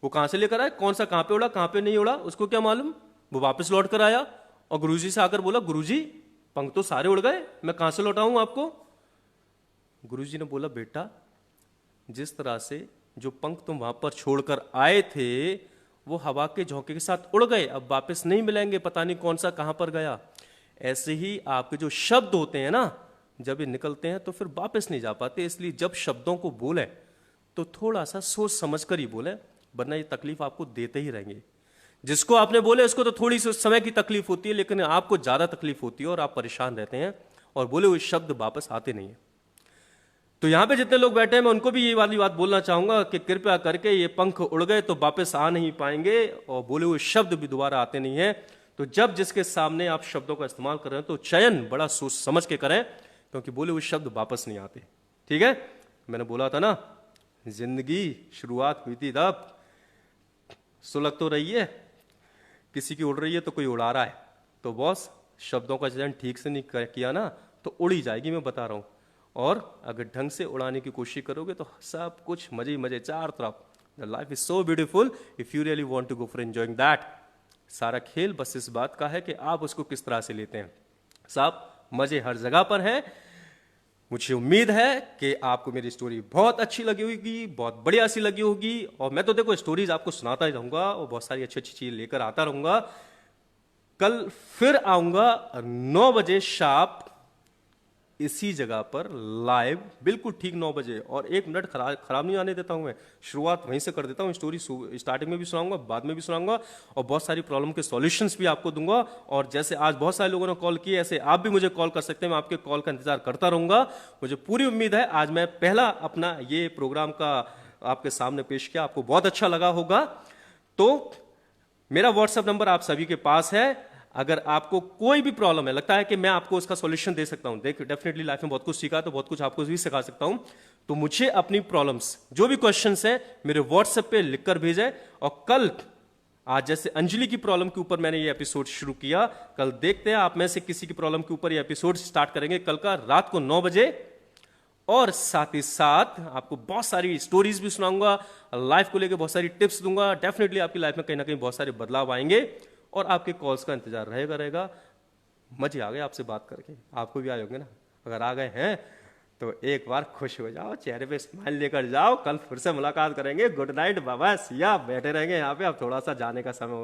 वो कहां से लेकर आए, कौन सा कहां पे उड़ा कहां पे नहीं उड़ा उसको क्या मालूम। वो वापस लौट कर आया और गुरुजी से आकर बोला गुरुजी पंख तो सारे उड़ गए, मैं कहां से लौटाऊं आपको। गुरुजी ने बोला बेटा जिस तरह से जो पंख तुम वहां पर छोड़कर आए थे वो हवा के झोंके के साथ उड़ गए, अब वापस नहीं मिलेंगे, पता नहीं कौन सा कहां पर गया। ऐसे ही आपके जो शब्द होते हैं ना, जब ये निकलते हैं तो फिर वापस नहीं जा पाते। इसलिए जब शब्दों को बोले तो थोड़ा सा सोच समझ कर ही बोले, वरना ये तकलीफ आपको देते ही रहेंगे। जिसको आपने बोले उसको तो थोड़ी सी समय की तकलीफ होती है, लेकिन आपको ज्यादा तकलीफ होती है और आप परेशान रहते हैं और बोले हुए शब्द वापस आते नहीं है। तो यहां पे जितने लोग बैठे हैं मैं उनको भी ये वाली बात बोलना चाहूंगा कि कृपया करके ये पंख उड़ गए तो वापस आ नहीं पाएंगे और बोले हुए शब्द भी दोबारा आते नहीं है। तो जब जिसके सामने आप शब्दों का इस्तेमाल कर रहे हैं तो चयन बड़ा सोच समझ के करें, क्योंकि बोले हुए शब्द वापस नहीं आते। ठीक है, मैंने बोला था ना जिंदगी शुरुआत हुई थी तब, सुलग तो रही है, किसी की उड़ रही है तो कोई उड़ा रहा है। तो बॉस शब्दों का चयन ठीक से नहीं किया ना तो उड़ी जाएगी, मैं बता रहा हूं। और अगर ढंग से उड़ाने की कोशिश करोगे तो सब कुछ मजे ही मजे चार तरफ। The life is so beautiful if you really want to go for enjoying that. सारा खेल बस इस बात का है कि आप उसको किस तरह से लेते हैं। साहब मजे हर जगह पर हैं। मुझे उम्मीद है कि आपको मेरी स्टोरी बहुत अच्छी लगी होगी, बहुत बढ़िया सी लगी होगी। और मैं तो देखो स्टोरीज आपको सुनाता ही रहूंगा और बहुत सारी अच्छी अच्छी चीज लेकर आता रहूंगा। कल फिर आऊंगा 9 बजे शार्प इसी जगह पर लाइव, बिल्कुल ठीक 9 बजे। और 1 मिनट खराब नहीं आने देता हूं मैं, शुरुआत वहीं से कर देता हूं। स्टोरी स्टार्टिंग में भी सुनाऊंगा, बाद में भी सुनाऊंगा और बहुत सारी प्रॉब्लम के सॉल्यूशंस भी आपको दूंगा। और जैसे आज बहुत सारे लोगों ने कॉल किए, ऐसे आप भी मुझे कॉल कर सकते हैं। मैं आपके कॉल का इंतजार करता रहूंगा। मुझे पूरी उम्मीद है आज मैं पहला अपना ये प्रोग्राम का आपके सामने पेश किया, आपको बहुत अच्छा लगा होगा। तो मेरा व्हाट्सएप नंबर आप सभी के पास है। अगर आपको कोई भी प्रॉब्लम है, लगता है कि मैं आपको उसका सॉल्यूशन दे सकता हूं, देख डेफिनेटली लाइफ में बहुत कुछ सीखा तो बहुत कुछ आपको भी सिखा सकता हूं, तो मुझे अपनी प्रॉब्लम्स जो भी क्वेश्चंस हैं मेरे व्हाट्सएप पे लिखकर भेजें। और कल आज जैसे अंजलि की प्रॉब्लम के ऊपर मैंने ये एपिसोड शुरू किया, कल देखते हैं आप में से किसी की प्रॉब्लम के ऊपर ये एपिसोड स्टार्ट करेंगे कल का रात को 9 बजे। और साथ ही साथ आपको बहुत सारी स्टोरीज भी सुनाऊंगा, लाइफ को लेकर बहुत सारी टिप्स दूंगा। डेफिनेटली आपकी लाइफ में कहीं ना कहीं बहुत सारे बदलाव आएंगे और आपके कॉल्स का इंतजार रहेगा। मजे आ गए आपसे बात करके, आपको भी आए होंगे ना। अगर आ गए हैं तो एक बार खुश हो जाओ, चेहरे पे स्माइल लेकर जाओ। कल फिर से मुलाकात करेंगे। गुड नाइट, बाबा सिया। बैठे रहेंगे यहाँ पे, अब थोड़ा सा जाने का समय